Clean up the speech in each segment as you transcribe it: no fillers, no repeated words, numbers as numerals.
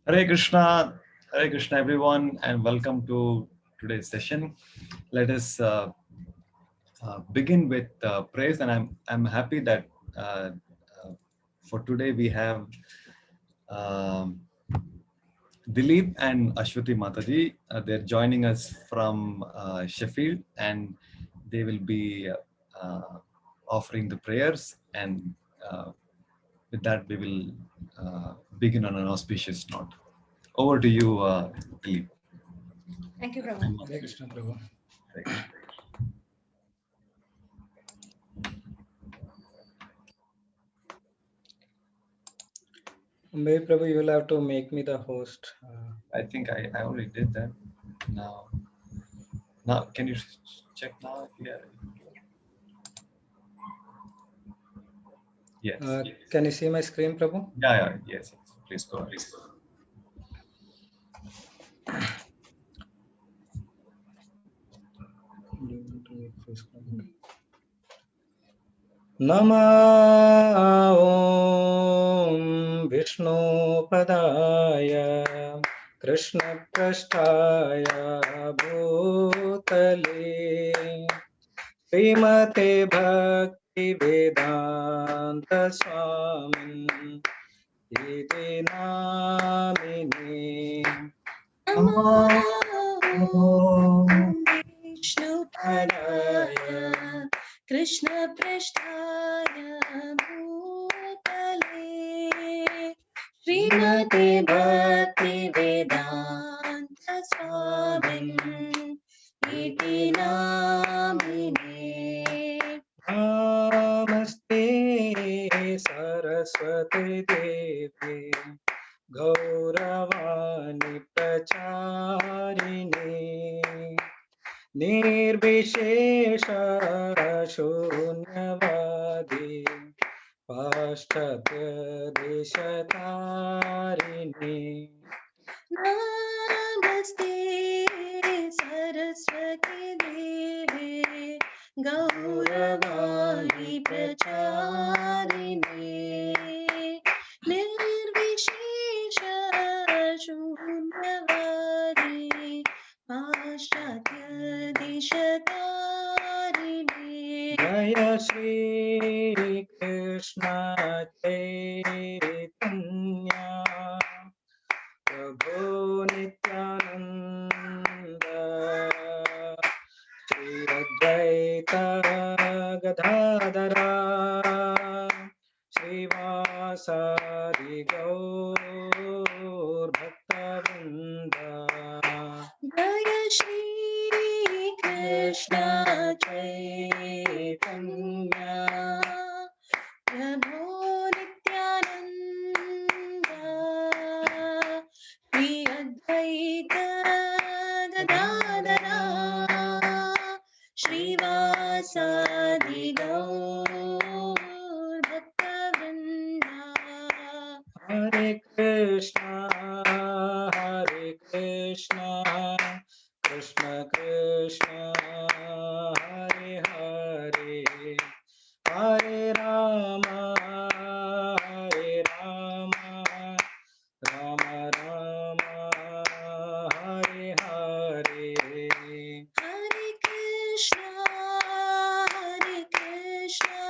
Hare Krishna, everyone, and welcome to today's session. Let us begin with praise, and I'm happy that uh, for today we have um, Dilip and Ashwati Mataji. They're joining us from Sheffield, and they will be offering the prayers. And with that, we will begin on an auspicious note. Over to you, Dilip. Thank you, Prabhu. Hare Krishna, Prabhu. Maybe Prabhu, you will have to make me the host. I think I already did that. Now, can you check now? Yeah. Yes. Can you see my screen, Prabhu? Yeah. Yes. Please go ahead. Nama Om Vishnu Padaya Krishna Prasthaya Bhutale Srimate Bhakti Vedanta Swami Iti Namine Vishnu Padaya Krishna Prasthaya Bhutale Srimate Bhakti Vedanta Swami Iti Namine Namaste Saraswati Devi Gauravani Pracharini Nirvishesha Shunyavadi Paschatya Deshatarini Namaste Saraswati Devi Gauravani Pracharini Nirvishesha Shunyavadi Paschatya Deshatarini Jaya Shri Krishna Chaitanya Prabhu Nityananda Shri Advaita Gadadara Srivasadi Gaur Bhaktavrinda Jaya Shri Krishna Chaitanya Prabhu Nityananda Shri Advaita Gadadara Srivasadi Gaur Bhaktavrinda Hare Krishna Krishna Krishna Hare Hare Hare Rama Rama Rama Hare Hare Hare Krishna,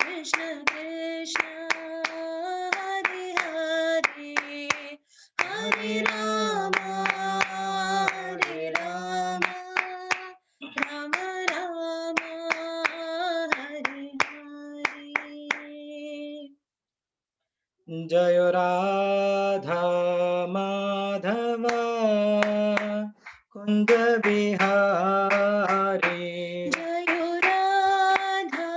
Krishna Krishna, Hare Hare, Hare Rama, Rama Rama, Hare Hare. Jaya Radha Madhava Kunja Bihari Jayo Radha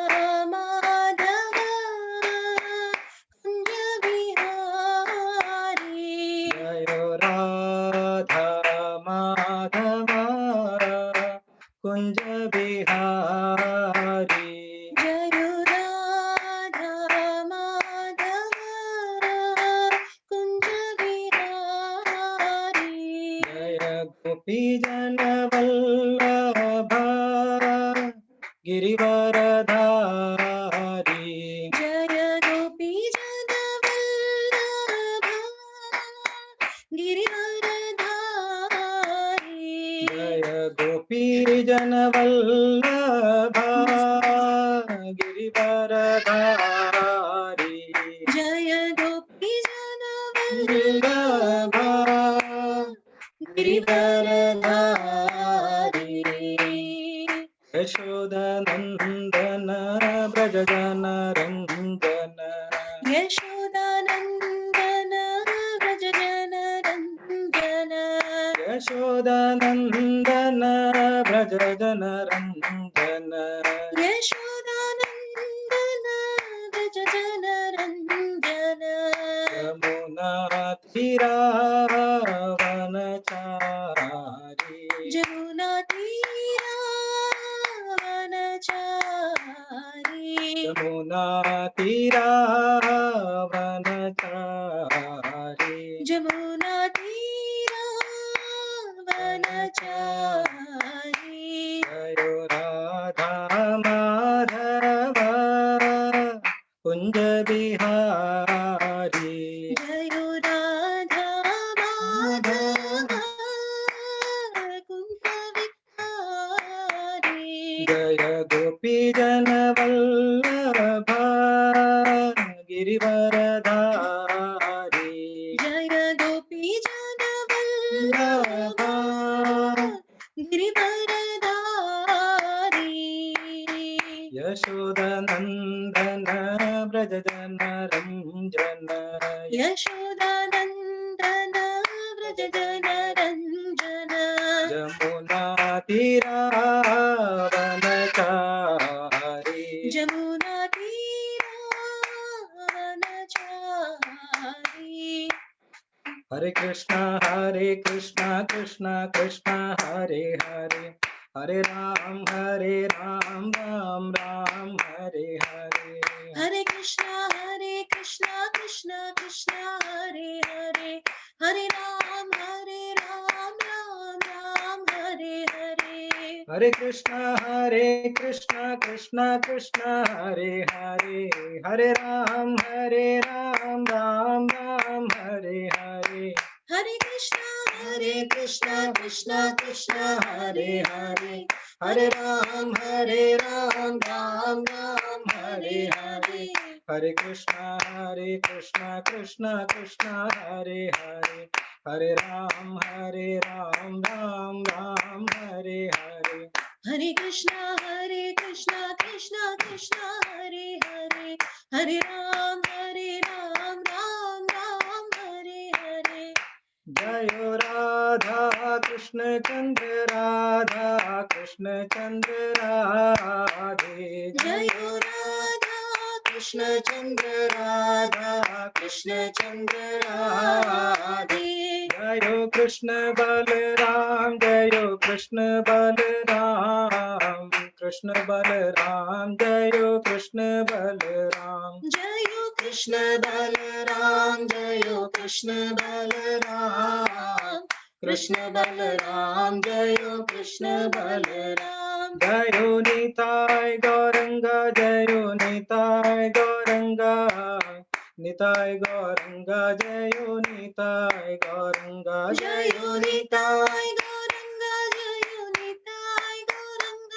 Madhava Kunja Bihari Jaya Radha Madhava Kunja Bihari Jayo Radha Madhava Kunja Bihari Jaya Gopi Jana Vallabha Girivaradhari Jaya Gopi Jana Vallabha जनवल्लभा Girivardhari जय गोपी वल्लभा गिरिवरधारी यशोदनन्दन व्रजजन रञ्जन यशोदानन्दन व्रज जन रञ्जन यशोदनन्दन व्रजजन रञ्जन यशोदानन्दन व्रज जन रञ्जन यमुनातीरावनचारी जमुनातीरावनचारी यमुनातीरावनचारी जमुनातीरावनचारी जयो राधा माधव कुञ्ज बिहारी जयो राधा माधव कुञ्ज विहारी जय गोपी जन वल्लभा गिरिवरधारी जय गोपी जन वल्लभा गिरिवरधारी यशोदनन्दन व्रज जन रञ्जन यशोदानन्दन व्रज जन रञ्जन यमुनातीरावनचारी जमुनातीरावनचारी हरे कृष्णा कृष्णा कृष्णा हरे हरे हरे राम राम राम हरे हरे हरे कृष्णा कृष्णा कृष्णा हरे हरे हरे राम राम राम हरे हरे हरे कृष्णा कृष्णा कृष्णा हरे हरे हरे राम राम राम हरे हरे हरे कृष्णा कृष्णा कृष्णा हरे हरे हरे राम राम राम हरे हरे हरे कृष्णा कृष्णा कृष्णा हरे हरे हरे राम राम राम हरे हरे हरे कृष्णा कृष्णा कृष्णा हरे हरे हरे राम राम हरे हरे जयो राधा कृष्ण चंद्र राधे जयो राधा कृष्ण चंद्र राधे जयो कृष्ण बलराम जयो कृष्ण बलराम जयो कृष्ण बलराम जयो कृष्ण बलराम जयो कृष्ण बलराम जयो कृष्ण बलराम जयो निताय गौरंग जयो निताय गौरंग निताय गौरंग जयो निताय गौरंग जयो निताय गौरंग जयो निताय गौरंग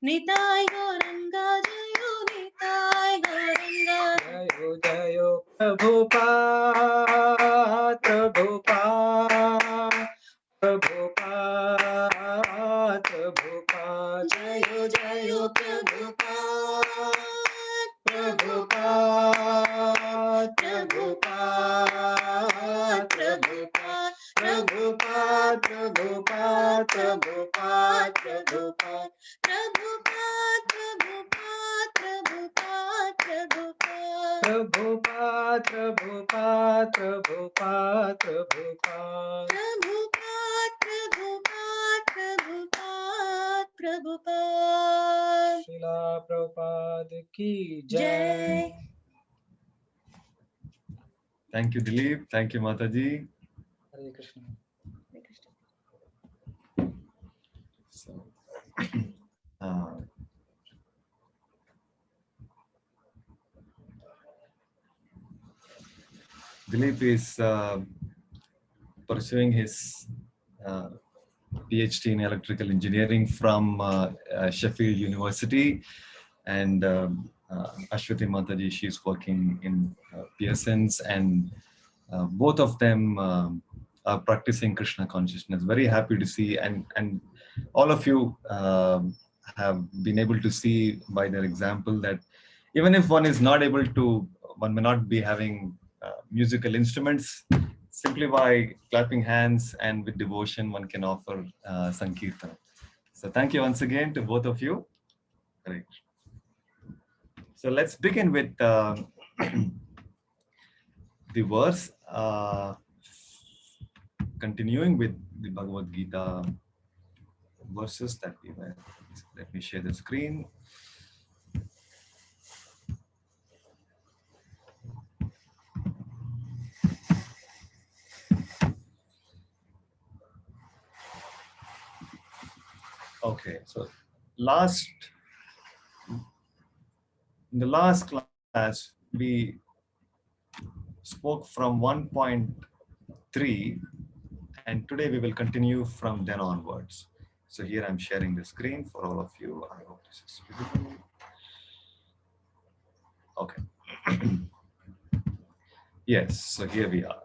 निताय गौरंग जयो निताय गौरंग जयो जयो प्रभुपाद प्रभुपाद जयो जयो प्रभुपाद प्रभुपाद प्रभुपाद प्रभुपाद प्रभुपाद प्रभुपाद प्रभुपाद प्रभुपाद प्रभुपाद प्रभुपाद प्रभुपाद प्रभुपाद प्रभुपाद प्रभुपाद प्रभुपाद शिला प्रभुपाद की जय जय। Thank you, Dilip. Thank you, Mataji. Hare Krishna. So, uh, Dilip is pursuing his PhD in electrical engineering from Sheffield University, and Ashwati Mataji, she's working in Pearson's, and both of them are practicing Krishna consciousness. Very happy to see, and all of you have been able to see by their example that even if one is not able to, one may not be having musical instruments, simply by clapping hands and with devotion, one can offer Sankirtan. So thank you once again to both of you. Great. So let's begin with the verse, continuing with the Bhagavad Gita verses that we were. Let me share the screen. Okay, so in the last class, we spoke from 1.3, and today we will continue from then onwards. So here I'm sharing the screen for all of you. I hope this is visible. Okay. Yes, so here we are.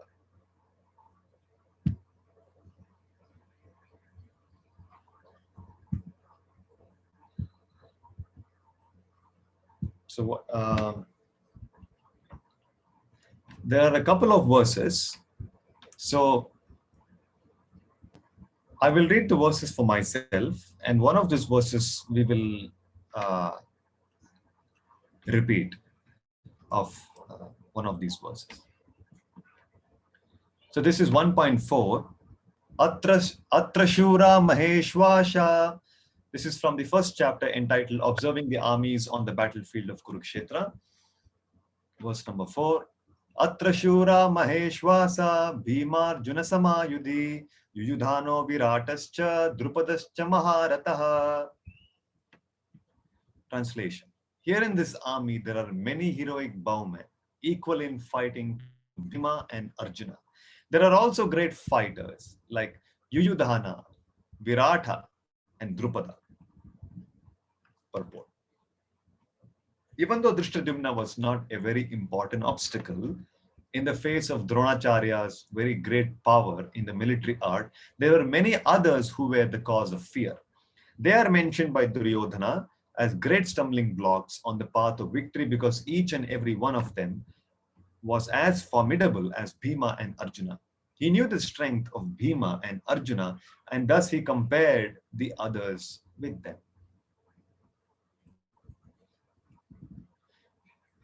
So there are a couple of verses. So I will read the verses for myself, and one of these verses we will repeat of one of these verses. So this is 1.4. Atra Shura Maheshwasha. This is from the first chapter entitled Observing the Armies on the Battlefield of Kurukshetra. Verse number 4. Atra Shura Maheshwasa Bhima Junasama Yudhi Yuyudhano Viratascha Drupadascha Maharataha. Translation. Here in this army there are many heroic bowmen, equal in fighting Bhima and Arjuna. There are also great fighters like Yuyudhana, Virata, and Drupada. Purport. Even though Drishtadyumna was not a very important obstacle in the face of Dronacharya's very great power in the military art, there were many others who were the cause of fear. They are mentioned by Duryodhana as great stumbling blocks on the path of victory because each and every one of them was as formidable as Bhima and Arjuna. He knew the strength of Bhima and Arjuna, and thus he compared the others with them.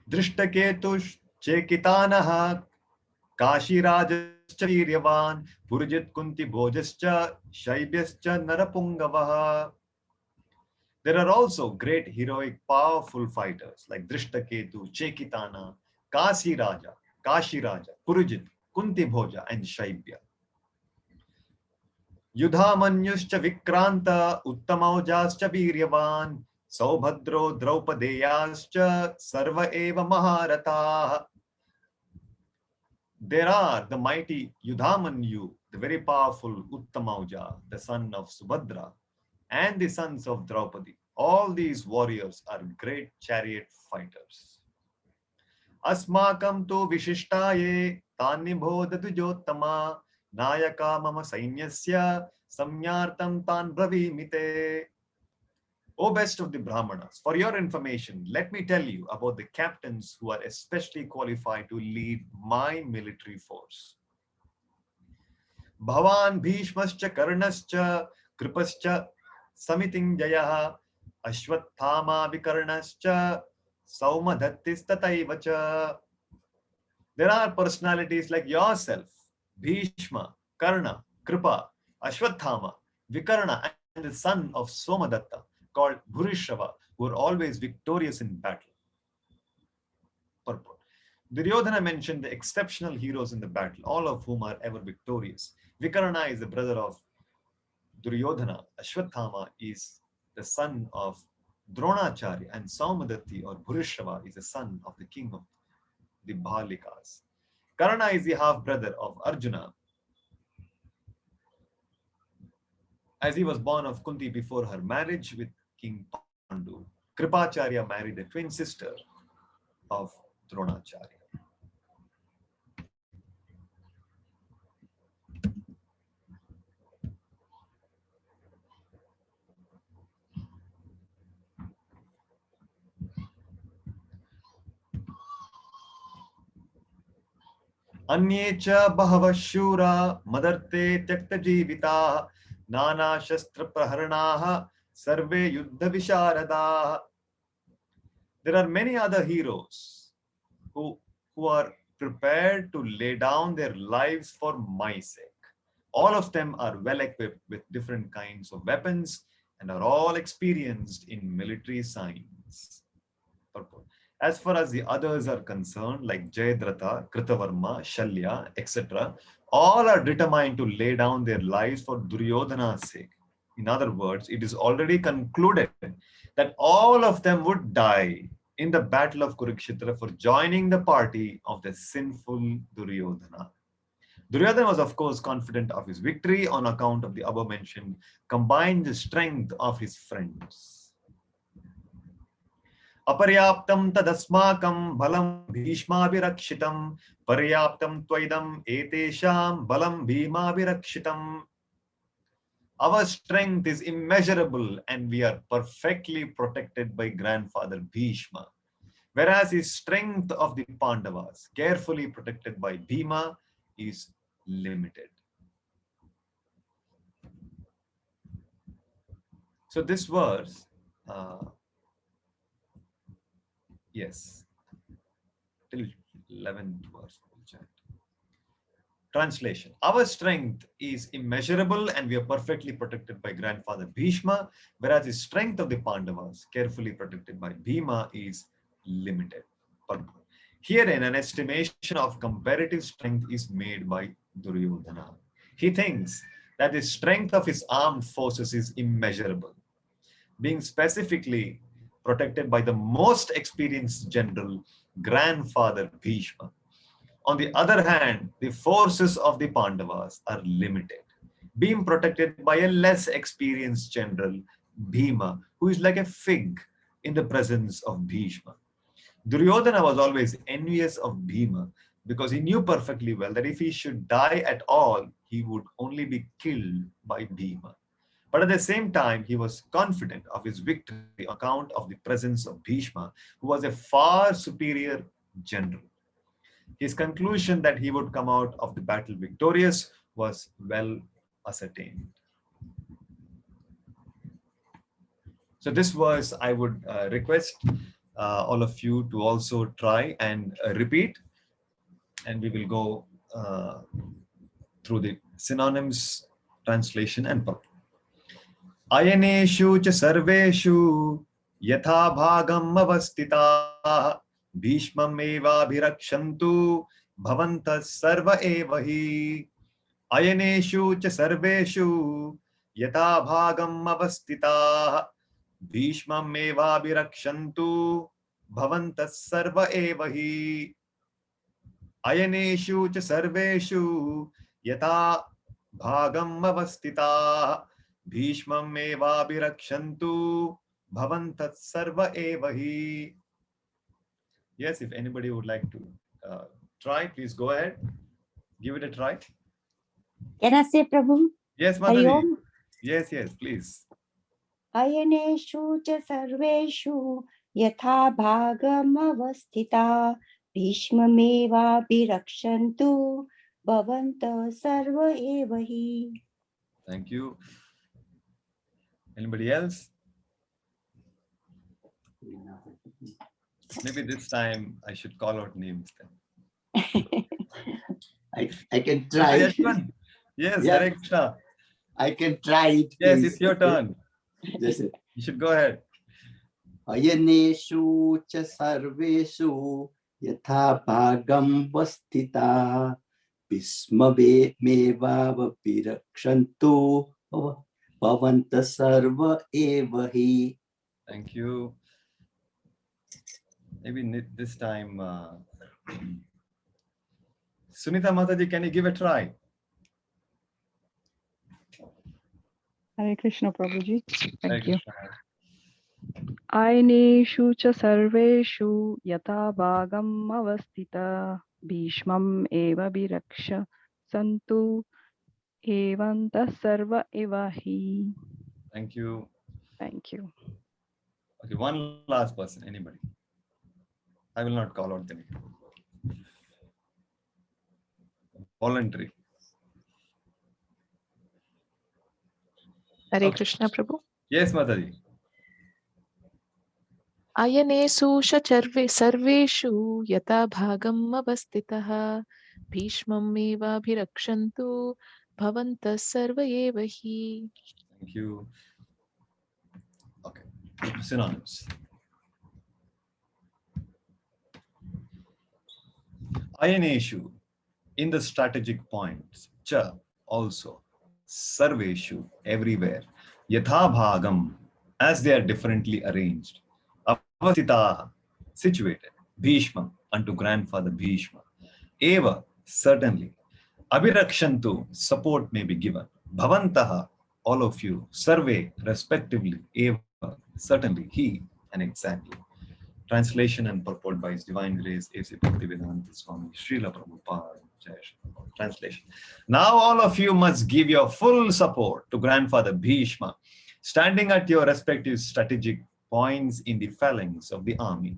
Drishtaketush Chekitanaha Kashirajascha Viryavan Purjit Kunti Bhojascha Shaibhyascha Narapungavaha. There are also great heroic powerful fighters like Drishtaketu, Chekitana, Kashiraja, Purujit, Kunti Bhoja, and Shaibhya. Yudhamanyuscha Vikranta, Uttamaujascha Viryavan, Saubhadro Draupadeyascha, Sarva Eva Maharataha. There are the mighty Yudhamanyu, the very powerful Uttamauja, the son of Subhadra, and the sons of Draupadi. All these warriors are great chariot fighters. Asmakam tu Vishishtaye Tanibhodatu Jottama Nayaka Mama Sainyasya Samyartam Tan Bravimite. O best of the Brahmanas, for your information, let me tell you about the captains who are especially qualified to lead my military force. Bhavan Bhishmascha Karnascha Kripascha Samitinjayaha Ashwathama Vikarnascha Saumadhattistataivacha. There are personalities like yourself, Bhishma, Karna, Kripa, Ashwathama, Vikarna, and the son of Somadatta, called Bhurishrava, who are always victorious in battle. Purport. Duryodhana mentioned the exceptional heroes in the battle, all of whom are ever victorious. Vikarna is the brother of Duryodhana. Ashwathama is the son of Dronacharya, and Saumadatti or Bhurishrava is the son of the king of the Bhalikas. Karna is the half brother of Arjuna. as he was born of Kunti before her marriage with King Pandu. Kripacharya married a twin sister of Dronacharya. अन्ये च बहवः शूरा मदर्ते त्यक्तजीविताः नानाशस्त्रप्रहरणाः सर्वे युद्धविशारदाः. There are many other heroes who are prepared to lay down their lives for my sake. All of them are well equipped with different kinds of weapons and are all experienced in military science. Purport. As far as the others are concerned, like Jayadratha, Kritavarma, Shalya, etc., all are determined to lay down their lives for Duryodhana's sake. In other words, it is already concluded that all of them would die in the battle of Kurukshetra for joining the party of the sinful Duryodhana. Duryodhana was, of course, confident of his victory on account of the above-mentioned combined strength of his friends. Aparyaptam tadasmakam balam bhishmabhirakshitam paryaptam tvaidam etesham balam bhimabhirakshitam. Our strength is immeasurable and we are perfectly protected by grandfather Bhishma, whereas the strength of the Pandavas, carefully protected by Bhima, is limited. So this verse, yes, till 11th verse. Translation. Our strength is immeasurable and we are perfectly protected by grandfather Bhishma, whereas the strength of the Pandavas, carefully protected by Bhima, is limited. Herein, an estimation of comparative strength is made by Duryodhana. He thinks that the strength of his armed forces is immeasurable, being specifically protected by the most experienced general, grandfather Bhishma. On the other hand, the forces of the Pandavas are limited, being protected by a less experienced general, Bhima, who is like a fig in the presence of Bhishma. Duryodhana was always envious of Bhima because he knew perfectly well that if he should die at all, he would only be killed by Bhima. But at the same time, he was confident of his victory on account of the presence of Bhishma, who was a far superior general. His conclusion that he would come out of the battle victorious was well ascertained. So this verse I would request all of you to also try and repeat, and we will go through the synonyms, translation and purport. Ayaneshu cha sarveshu yatha bhagam avastitaah Bhishmam eva bhirakshantu bhavanta sarva eva hi. Ayaneshu cha sarveshu yatha bhagam avastitaah Bhishmam eva bhirakshantu bhavanta sarva eva hi. Ayaneshu cha sarveshu yatha bhagam avastitaah Bhishmam eva bhirakshantu bhavantat sarva eva hi. Yes, if anybody would like to try, please go ahead. Give it a try. Can I say, Prabhu? Yes, Hari Mataji. Om. Yes, please. Ayaneshu cha sarveshu yatha bhagam avastita Bhishmameva bhirakshantu bhavanta sarva eva hi. Thank you. Anybody else? Maybe this time I should call out names then. I can try. Yashwant. Yes, Yeah. Hare Krishna. I can try it. Yes, please. it's your turn. Yes. You should go ahead. Ayaneshu cha sarveshu yatha bhagam vastita Bhishma meva vapirakshantu bhavanta sarva eva hi. Thank you. Maybe this time, Sunita Mataji, can you give a try? Hare Krishna, Prabhuji. Hare Thank you. Krishna. Aineshu cha sarveshu yatha bhagam avastita bhishmam eva biraksha santu evanta sarva evahi. Thank you. Thank you. Okay, one last person. Anybody? I will not call out the name. Voluntary. Hare Okay. Krishna Prabhu. Yes, Mataji. Ayanesu sarve sarveshu yata bhagam avastitah bhishmam eva bhirakshantu bhavantah sarva eva hi. Thank you. Okay. Synonyms. Ayaneshu, in the strategic points. Cha, also. Sarveshu, everywhere. Yatha bhagam, as they are differently arranged. Avastita, situated. Bhishma, unto grandfather Bhishma. Eva, certainly. Abhirakshantu, support may be given. Bhavantaha, all of you. Sarve, respectively. Eva, certainly. He, and exactly. Translation and purport by His Divine Grace, A.C. Bhaktivedanta Swami, Srila Prabhupada. Jai Shri Prabhupada. Translation. Now all of you must give your full support to Grandfather Bhishma, standing at your respective strategic points in the phalanx of the army.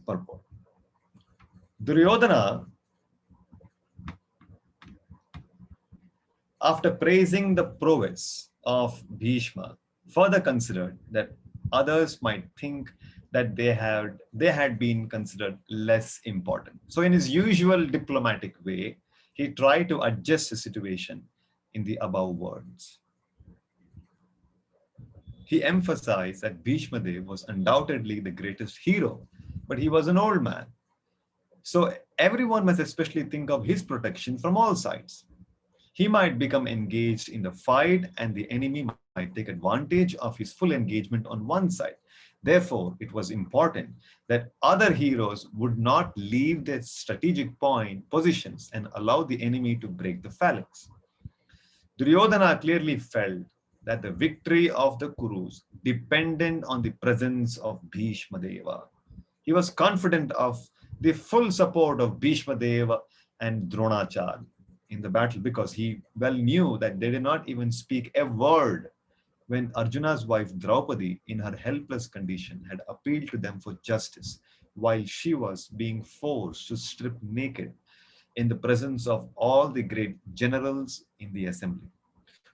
Purport. Duryodhana, after praising the prowess of Bhishma, further considered that others might think that they had been considered less important. So in his usual diplomatic way, he tried to adjust the situation in the above words. He emphasized that Bhishma Dev was undoubtedly the greatest hero, but he was an old man. So everyone must especially think of his protection from all sides. He might become engaged in the fight and the enemy might take advantage of his full engagement on one side. Therefore, it was important that other heroes would not leave their strategic positions and allow the enemy to break the phalanx. Duryodhana clearly felt that the victory of the Kurus depended on the presence of Bhishma Deva. He was confident of the full support of Bhishma Deva and Dronacharya in the battle because he well knew that they did not even speak a word when Arjuna's wife Draupadi, in her helpless condition, had appealed to them for justice while she was being forced to strip naked in the presence of all the great generals in the assembly.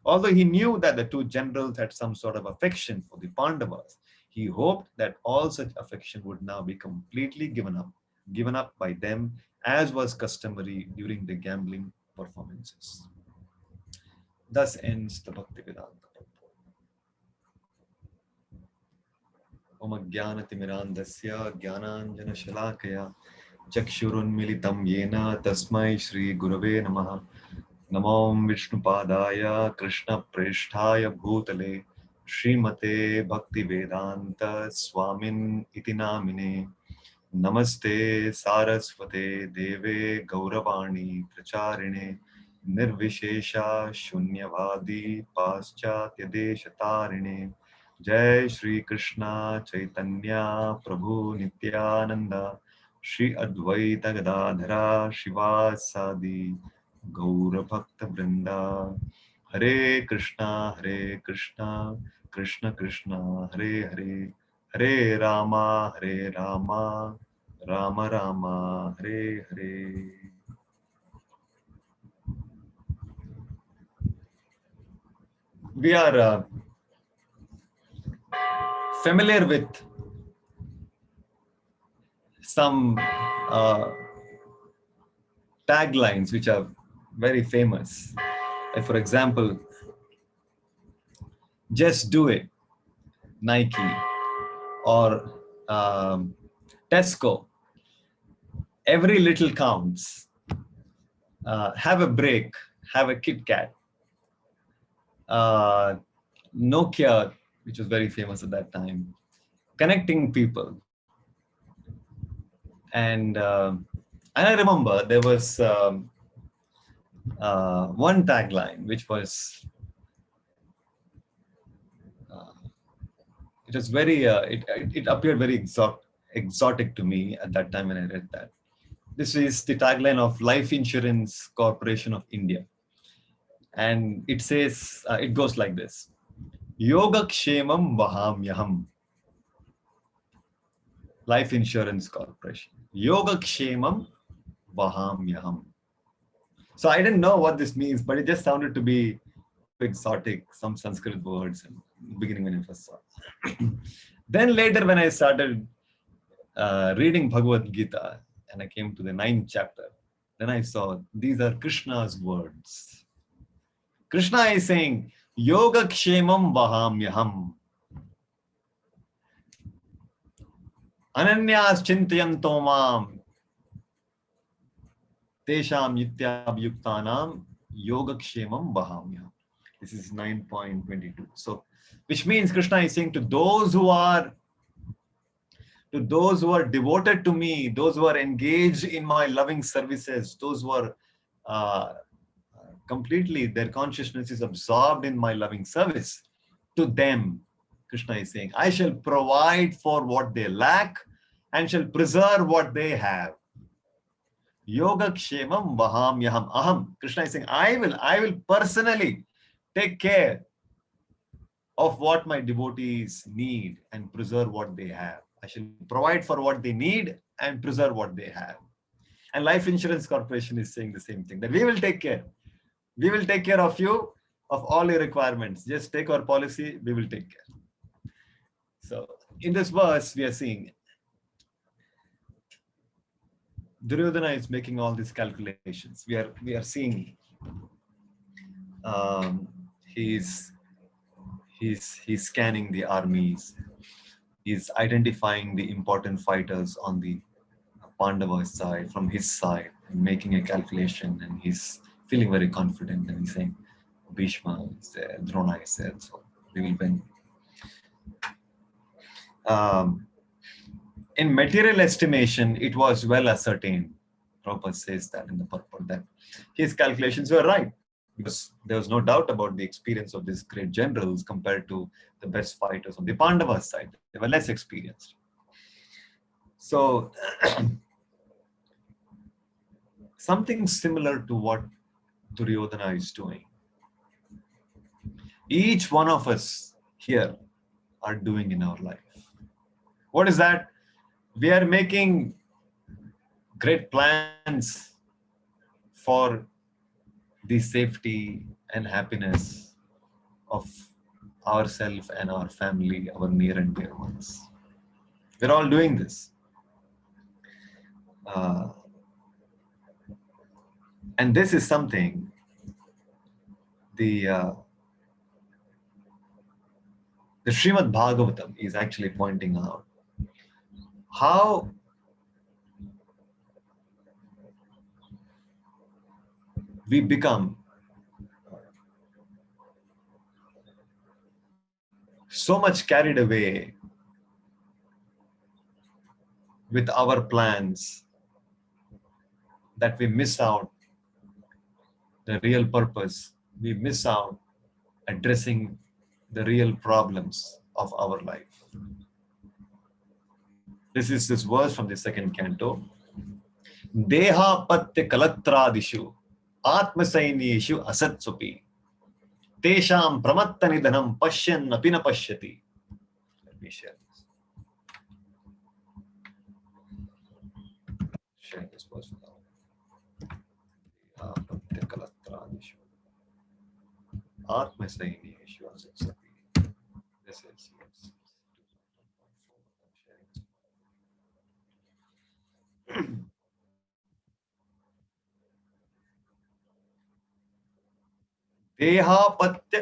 Although he knew that the two generals had some sort of affection for the Pandavas, he hoped that all such affection would now be completely given up by them, as was customary during the gambling performances. Thus ends the Bhaktivedanta. Om Jnanatimirandasya Jnananjana Shalakaya Chakshurunmilitam Yena Tasmai Shri Gurave Namaha Namom Vishnupadaya Krishna Presthaya Bhutale Srimate Bhaktivedanta Swamin Iti Namine Namaste Saraswate Deve Gauravani Pracharine Nirvishesha Shunyavadi Paschatya Deshatarine Jai Shri Krishna Chaitanya Prabhu Nityananda Shri Advaita Gadadhara Shivasadi Gaura Bhakta Vrinda Hare Krishna Krishna Krishna Hare Hare Hare Rama Rama Rama Hare Hare. We are familiar with some taglines which are very famous. Like for example, just do it, Nike, or Tesco. Every little counts. Have a break, have a Kit Kat. Nokia, which was very famous at that time. Connecting people. And I remember there was one tagline, which was, it was very, it appeared very exotic to me at that time when I read that. This is the tagline of Life Insurance Corporation of India. And it says, it goes like this: Yoga Kshemam Vahamyaham. Life Insurance Corporation. Yoga Kshemam Vahamyaham. So I didn't know what this means, but it just sounded to be exotic, some Sanskrit words in the beginning when I first saw it. Then later when I started reading Bhagavad Gita and I came to the 9th chapter, then I saw these are Krishna's words. Krishna is saying, Yoga Kshemam Vahamyaham. Ananyas Chintayanto Mam Tesham Nityabhyuktanam Yogakshemam Vahamyaham. This is 9.22. So, which means Krishna is saying to those who are devoted to me, those who are engaged in my loving services, those who are completely, their consciousness is absorbed in my loving service, to them, Krishna is saying, I shall provide for what they lack and shall preserve what they have. Yoga Kshemam Vahamyaham Aham. Krishna is saying, I will personally take care of what my devotees need and preserve what they have. I shall provide for what they need and preserve what they have. And Life Insurance Corporation is saying the same thing, that we will take care. We will take care of you, of all your requirements. Just take our policy, we will take care. So in this verse, we are seeing Duryodhana is making all these calculations. We are seeing he's scanning the armies. He's identifying the important fighters on the Pandava side, from his side, and making a calculation, and he's feeling very confident, and he's saying, Bhishma is there, Drona is there, so we will win. In material estimation, it was well ascertained. Prabhupada says that in the purport, that his calculations were right, because there was no doubt about the experience of these great generals compared to the best fighters on the Pandava side. They were less experienced. So something similar to what Duryodhana is doing, each one of us here are doing in our life. What is that? We are making great plans for the safety and happiness of ourselves and our family, our near and dear ones. We're all doing this. And this is something the Srimad Bhagavatam is actually pointing out. How we become so much carried away with our plans that we miss out the real purpose. We miss out addressing the real problems of our life. This is this verse from the 2nd canto. Deha patya kalatradishu atma sainyeshu asatsupi tesham pramatta nidanam pashyan apina pashyati. Let me share this. Share this verse now. Deha patya kalatradishu atma sainyeshu asatsupi. This is yes. Deha patya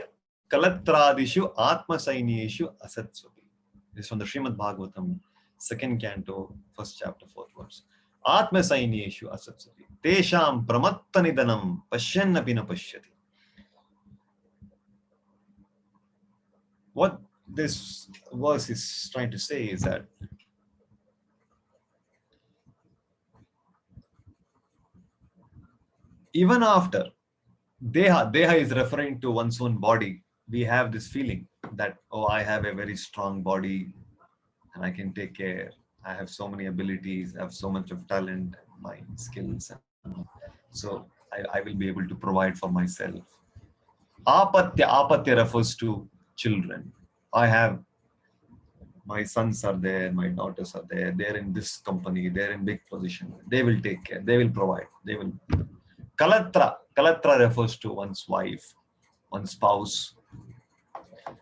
kalatradishu atma sainyeshu asatsupi. This is from the Srimad Bhagavatam, 2nd canto, 1st chapter, 4th verse. Atma sainyeshu asatsupi. Tesham pramatta nidanam pashyan apina pashyati. What this verse is trying to say is that even after Deha is referring to one's own body. We have this feeling that, oh, I have a very strong body and I can take care. I have so many abilities, I have so much of talent, my skills. So I will be able to provide for myself. Apatya refers to children. I have my sons are there, my daughters are there, they're in this company, they're in big position. They will take care, they will provide, they will. Kalatra refers to one's wife, one's spouse.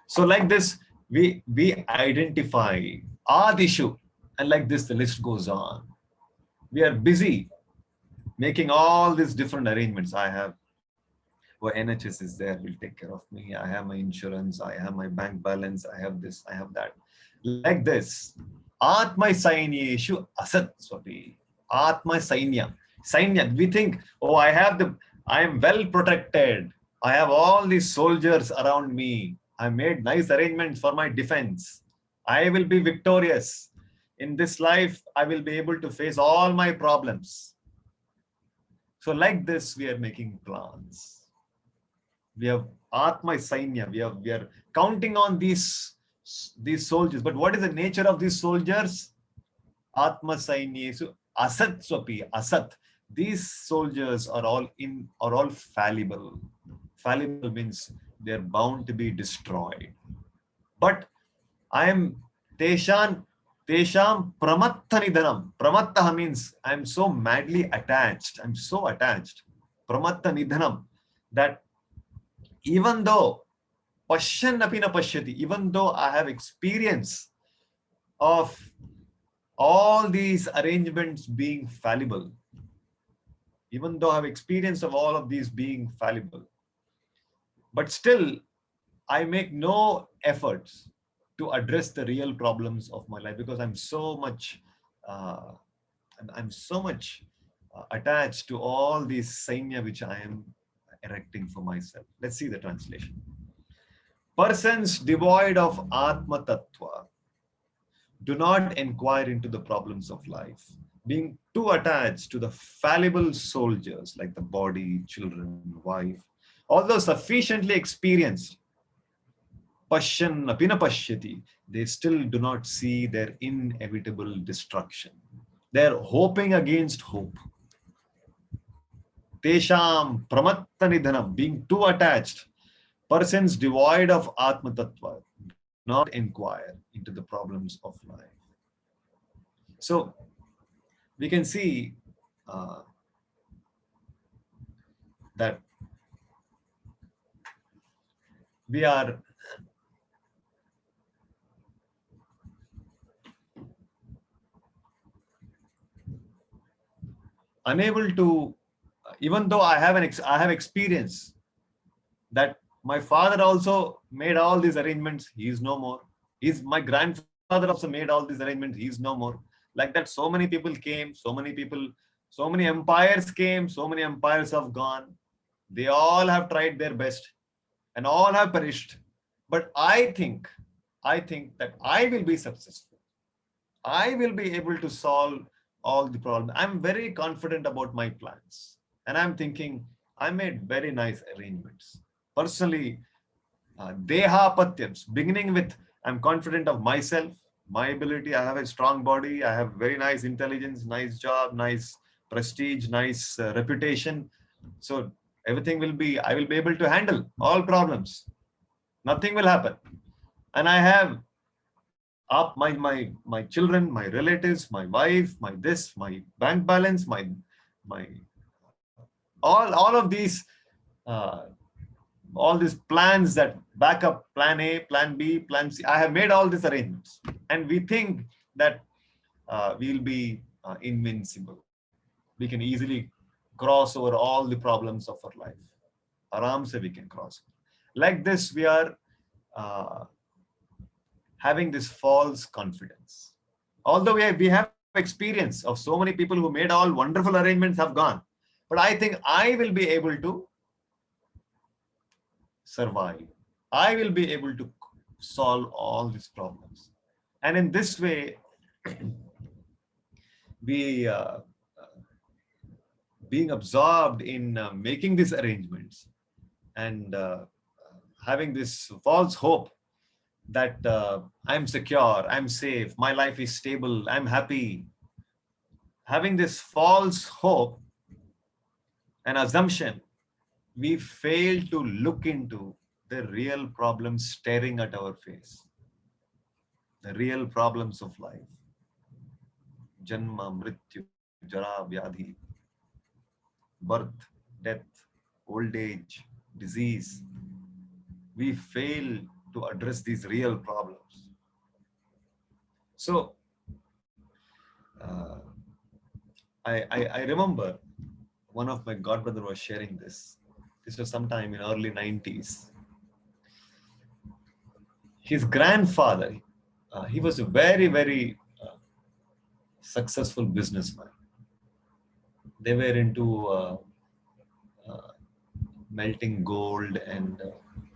So like this, we identify Adishu, and like this, the list goes on. We are busy making all these different arrangements. I have, well, NHS is there, will take care of me. I have my insurance, I have my bank balance, I have this, I have that. Like this, Atma Sainyeshu Asat Swapi. Atma Sainya. Sainya, we think, oh, I am well protected. I have all these soldiers around me. I made nice arrangements for my defense. I will be victorious. In this life, I will be able to face all my problems. So like this, we are making plans. We have Atma Sainya. We are counting on these soldiers. But what is the nature of these soldiers? Atma Sainyesu Asat Swapi. Asat. These soldiers are all fallible. Fallible means they're bound to be destroyed. But I am Tesham Pramatta Nidanam. Pramatta means I'm so madly attached. I'm so attached. Pramatta Nidanam. That even though Pashyan apina pashyati, even though I have experience of all these arrangements being fallible, even though I have experience of all of these being fallible, but still I make no efforts to address the real problems of my life because I'm so much attached to all these sainya which I am erecting for myself. Let's see the translation. Persons devoid of Atma Tattva do not inquire into the problems of life, being too attached to the fallible soldiers like the body, children, wife. Although sufficiently experienced, Pashyan apina pashyati, they still do not see their inevitable destruction. They are hoping against hope. Tesham pramatta nidhanam, being too attached. Persons devoid of Atma Tattva do not inquire into the problems of life. So we can see that we are unable to, even though I have experience that my father also made all these arrangements, he is no more. My grandfather also made all these arrangements, he is no more. Like that, so many people came, so many empires came, so many empires have gone. They all have tried their best and all have perished. But I think that I will be successful. I will be able to solve all the problems. I'm very confident about my plans. And I'm thinking, I made very nice arrangements. Personally, Deha Patyams, beginning with, I'm confident of myself, my ability. I have a strong body. I have very nice intelligence, nice job, nice prestige, nice reputation. So everything I will be able to handle all problems. Nothing will happen. And I have up my children, my relatives, my wife, my bank balance, my all of these all these plans, that backup plan A, plan B, plan C. I have made all these arrangements, and we think that we'll be invincible. We can easily cross over all the problems of our life. Aram se we can cross. Like this, we are having this false confidence. Although we have experience of so many people who made all wonderful arrangements have gone. But I think I will be able to survive. I will be able to solve all these problems. And in this way, we being absorbed in making these arrangements, and having this false hope that I'm secure, I'm safe, my life is stable, I'm happy. Having this false hope and assumption, we fail to look into the real problems staring at our face, the real problems of life. Janma, Mrityu, Jara, Vyadhi, birth, death, old age, disease. We fail to address these real problems. So, uh, I remember one of my godbrother was sharing this. This was sometime in early 90s. His grandfather, he was a very, very successful businessman. They were into uh, melting gold, and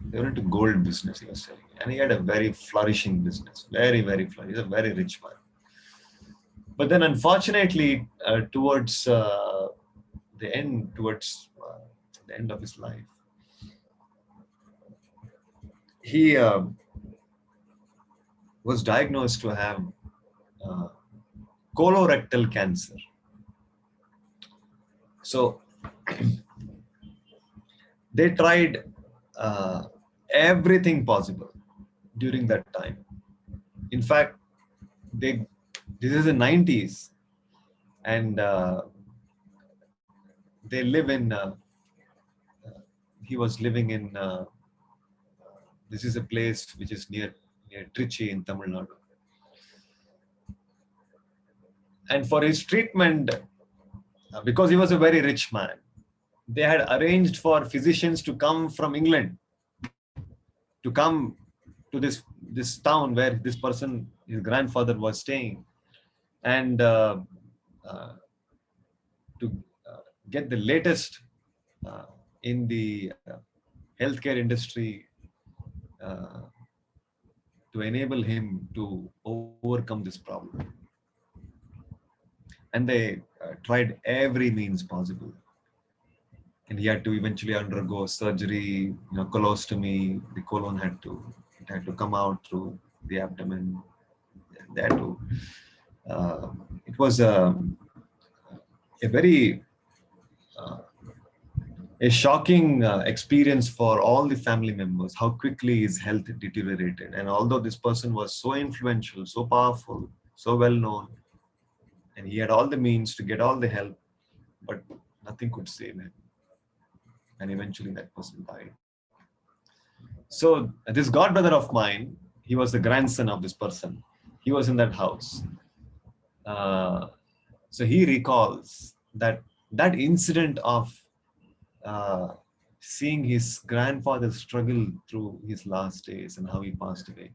they were into gold business, he was saying. And he had a very flourishing business, very, very flourishing. He's a very rich man. But then unfortunately, towards the end of his life, he was diagnosed to have uh, colorectal cancer. So they tried everything possible during that time. In fact, this is the 90s, and they live in. He was living in. This is a place which is near Trichy in Tamil Nadu. And for his treatment, because he was a very rich man, they had arranged for physicians to come from England, to come to this town where this person, his grandfather, was staying, and to get the latest in the healthcare industry to enable him to overcome this problem. And they tried every means possible. And he had to eventually undergo surgery, colostomy. The colon had to come out through the abdomen. They had to. It was a very a shocking experience for all the family members, how quickly his health deteriorated. And although this person was so influential, so powerful, so well known, and he had all the means to get all the help, but nothing could save him. And eventually that person died. So this godbrother of mine, he was the grandson of this person. He was in that house. So he recalls that incident of seeing his grandfather struggle through his last days and how he passed away.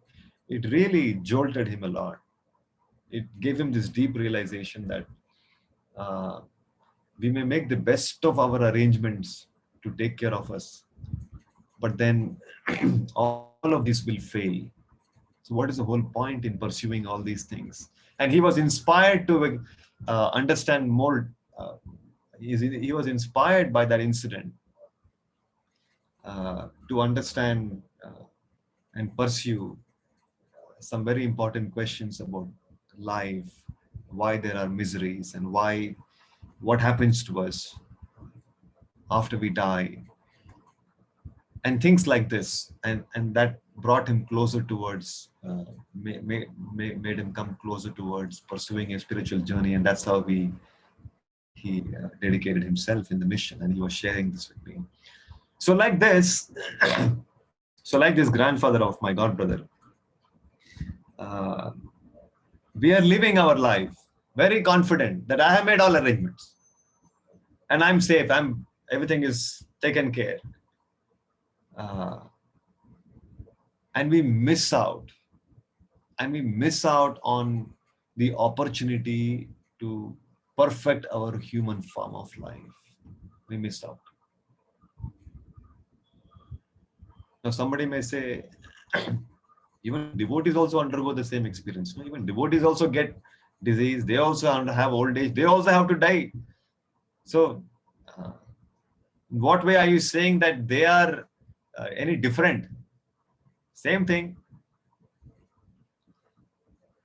It really jolted him a lot. It gave him this deep realization that we may make the best of our arrangements to take care of us, but then all of this will fail. So what is the whole point in pursuing all these things? And he was inspired to understand more. He was inspired by that incident to understand and pursue some very important questions about life, why there are miseries, and what happens to us after we die, and things like this. And that brought him closer towards, made him come closer towards pursuing a spiritual journey. And that's how he dedicated himself in the mission, and he was sharing this with me. So like this, like this grandfather of my godbrother, we are living our life very confident that I have made all arrangements and I'm safe, everything is taken care. And we miss out on the opportunity to perfect our human form of life. We miss out. Now somebody may say, even devotees also undergo the same experience. Even devotees also get disease. They also have old age. They also have to die. So in what way are you saying that they are any different? Same thing.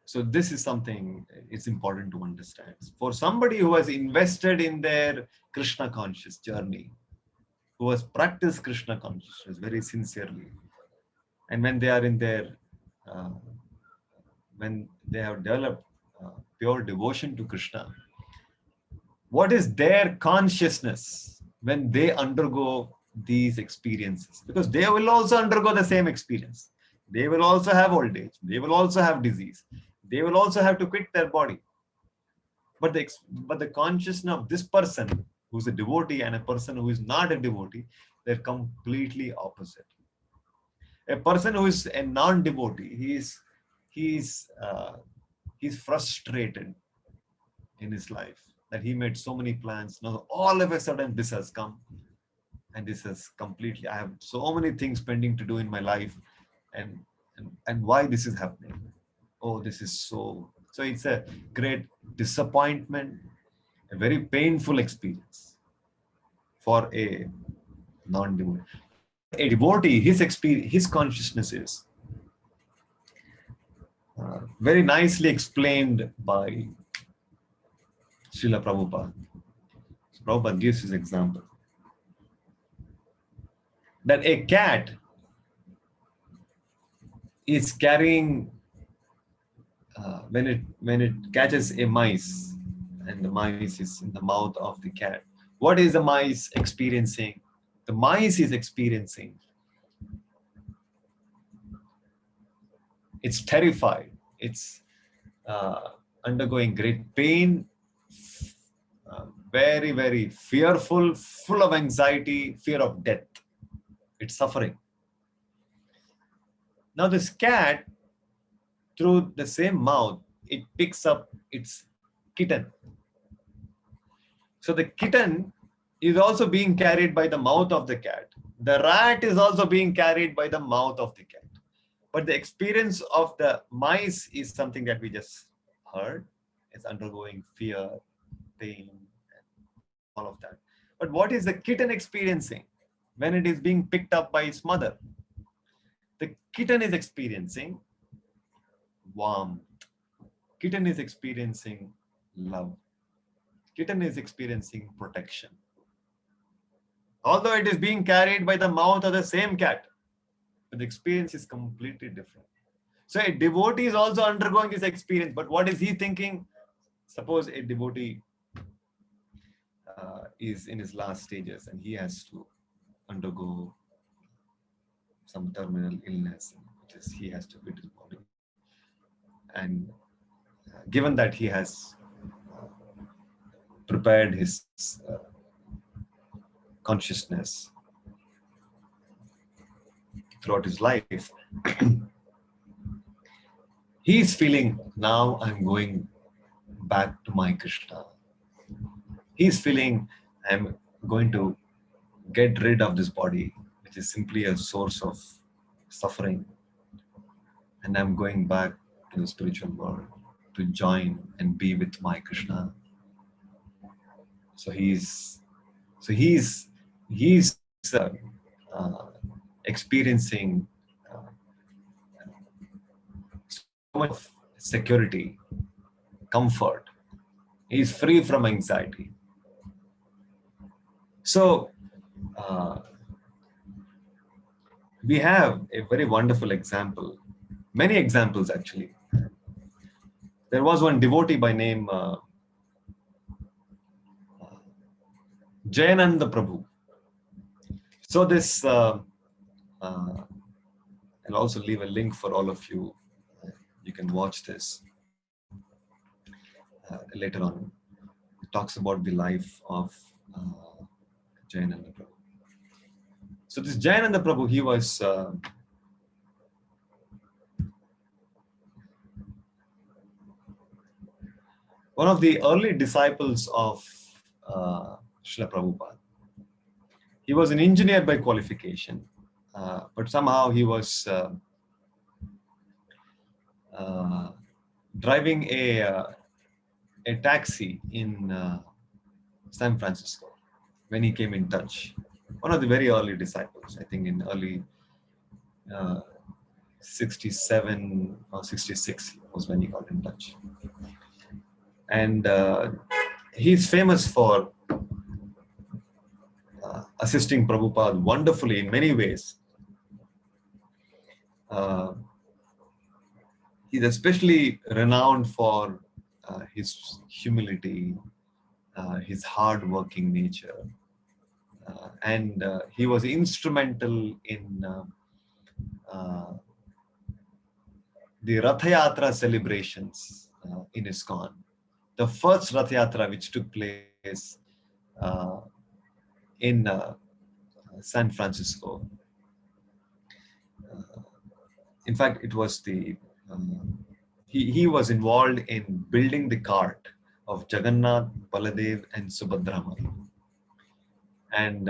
So this is something it's important to understand. For somebody who has invested in their Krishna conscious journey, who has practiced Krishna consciousness very sincerely, and when they are in their, when they have developed pure devotion to Krishna, what is their consciousness when they undergo these experiences? Because they will also undergo the same experience. They will also have old age. They will also have disease. They will also have to quit their body. But the consciousness of this person who's a devotee and a person who is not a devotee, they're completely opposite. A person who is a non-devotee, he's frustrated in his life that he made so many plans. Now all of a sudden this has come, and this has completely, I have so many things pending to do in my life, and why this is happening? Oh, this is so it's a great disappointment, a very painful experience for a non-devotee. A devotee, his experience, his consciousness is very nicely explained by Srila Prabhupada. So Prabhupada gives his example that a cat is carrying, when it catches a mice, and the mice is in the mouth of the cat. What is the mice experiencing? The mice is experiencing, it's terrified, it's undergoing great pain, very, very fearful, full of anxiety, fear of death. It's suffering. Now this cat, through the same mouth, it picks up its kitten. So the kitten is also being carried by the mouth of the cat. The rat is also being carried by the mouth of the cat. But the experience of the mice is something that we just heard. It's undergoing fear, pain, all of that. But what is the kitten experiencing when it is being picked up by its mother? The kitten is experiencing warmth. Kitten is experiencing love. Kitten is experiencing protection. Although it is being carried by the mouth of the same cat, but the experience is completely different. So a devotee is also undergoing this experience, but what is he thinking? Suppose a devotee is in his last stages and he has to undergo some terminal illness, which is he has to quit his body. And given that he has prepared his consciousness throughout his life, he is feeling, now I'm going back to my Krishna. He's feeling, I'm going to get rid of this body, which is simply a source of suffering, and I'm going back to the spiritual world to join and be with my Krishna. So he's experiencing so much of security, comfort. He's free from anxiety. So we have a very wonderful example, many examples actually. There was one devotee by name Jayananda Prabhu. So this, I'll also leave a link for all of you. You can watch this later on. It talks about the life of Jayananda Prabhu. So this Jayananda Prabhu, he was one of the early disciples of Srila Prabhupada. He was an engineer by qualification, but somehow he was driving a taxi in San Francisco when he came in touch one of the very early disciples. I think in early 67 or 66 was when he got in touch. And he's famous for assisting Prabhupada wonderfully in many ways. He's especially renowned for his humility, his hard-working nature, and he was instrumental in the Rath Yatra celebrations in ISKCON. The first Rath Yatra which took place in San Francisco. In fact, it was he was involved in building the cart of Jagannath, Baladev, and Subhadra. And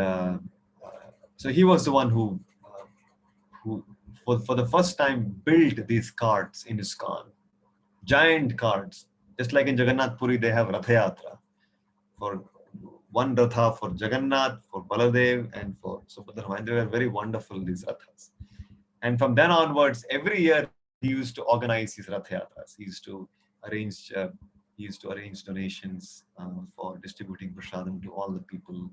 so he was the one who for the first time built these carts in ISKCON, giant carts. Just like in Jagannath Puri, they have Rath Yatra. For one Ratha for Jagannath, for Baladev, and for Subhadra. And they were very wonderful, these Rathas. And from then onwards, every year he used to organize his Rath Yatras. He used to arrange donations for distributing prasadam to all the people.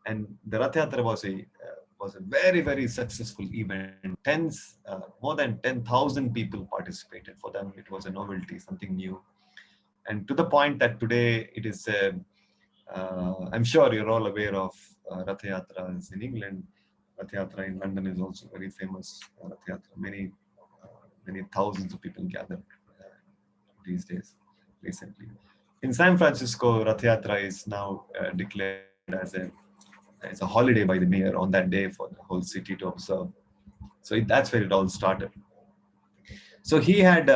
And the Rath Yatra was a very, very successful event. More than 10,000 people participated. For them, it was a novelty, something new. And to the point that today it is, I'm sure you're all aware of Rath Yatras in England. Rath Yatra in London is also very famous. Rath Yatra, many thousands of people gathered these days, recently. In San Francisco, Rath Yatra is now declared as a holiday by the mayor on that day for the whole city to observe. So that's where it all started. So he had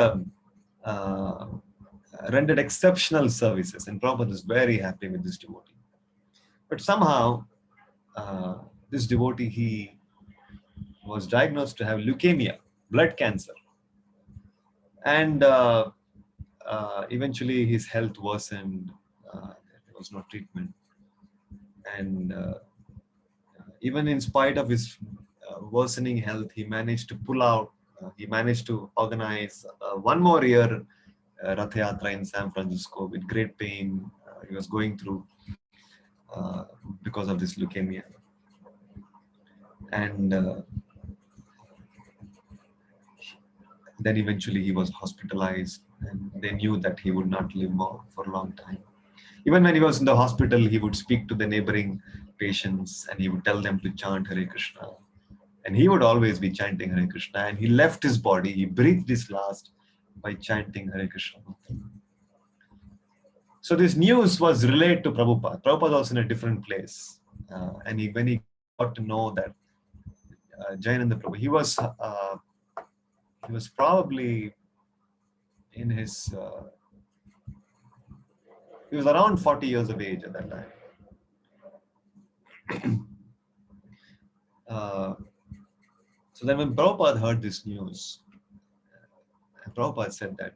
rendered exceptional services, and Prabhupada was very happy with this devotee. But somehow, this devotee, he was diagnosed to have leukemia, blood cancer. And eventually his health worsened. There was no treatment. And even in spite of his worsening health, he managed to pull out, he managed to organize one more year Rath Yatra in San Francisco with great pain he was going through because of this leukemia. And then eventually he was hospitalized, and they knew that he would not live more for a long time. Even when he was in the hospital, he would speak to the neighboring patients and he would tell them to chant Hare Krishna. And he would always be chanting Hare Krishna. And he left his body, he breathed his last by chanting Hare Krishna. So this news was relayed to Prabhupada. Prabhupada was in a different place. And when he got to know that Jayananda Prabhu, he was probably in his, he was around 40 years of age at that time. So then when Prabhupada heard this news, Prabhupada said that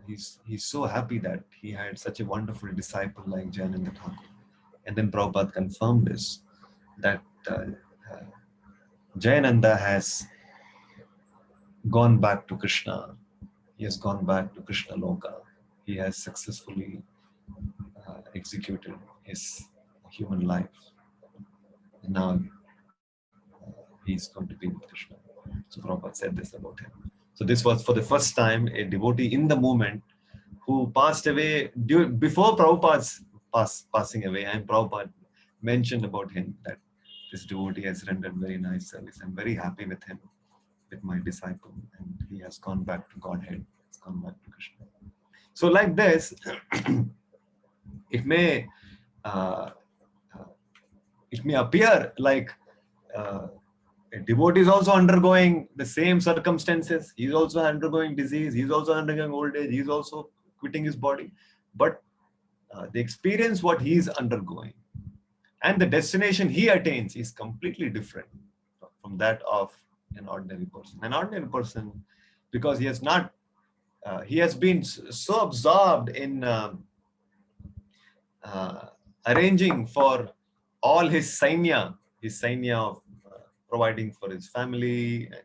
he's so happy that he had such a wonderful disciple like Jayananda Thakur. And then Prabhupada confirmed this, that Jayananda has gone back to Krishna. He has gone back to Krishna Loka. He has successfully executed his human life. And now he's going to be with Krishna. So Prabhupada said this about him. So this was for the first time a devotee in the movement who passed away before Prabhupada's passing away, and Prabhupada mentioned about him that this devotee has rendered very nice service. I'm very happy with him, with my disciple, and he has gone back to Godhead. He's gone back to Krishna. So like this, it may appear like a devotee is also undergoing the same circumstances. He's also undergoing disease. He's also undergoing old age. He's also quitting his body. But the experience what he's undergoing and the destination he attains is completely different from that of an ordinary person. An ordinary person, because he has not, he has been so absorbed in arranging for all his sainya his sainya of providing for his family and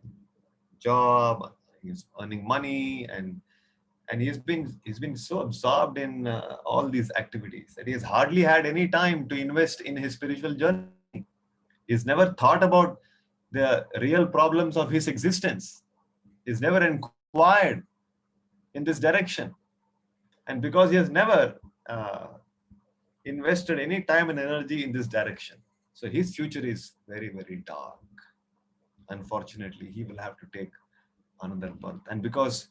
job. He's earning money, and he's been so absorbed in all these activities that he has hardly had any time to invest in his spiritual journey. He's never thought about the real problems of his existence. He's never inquired in this direction. And because he has never invested any time and energy in this direction, so his future is very, very dark. Unfortunately, he will have to take another birth. And because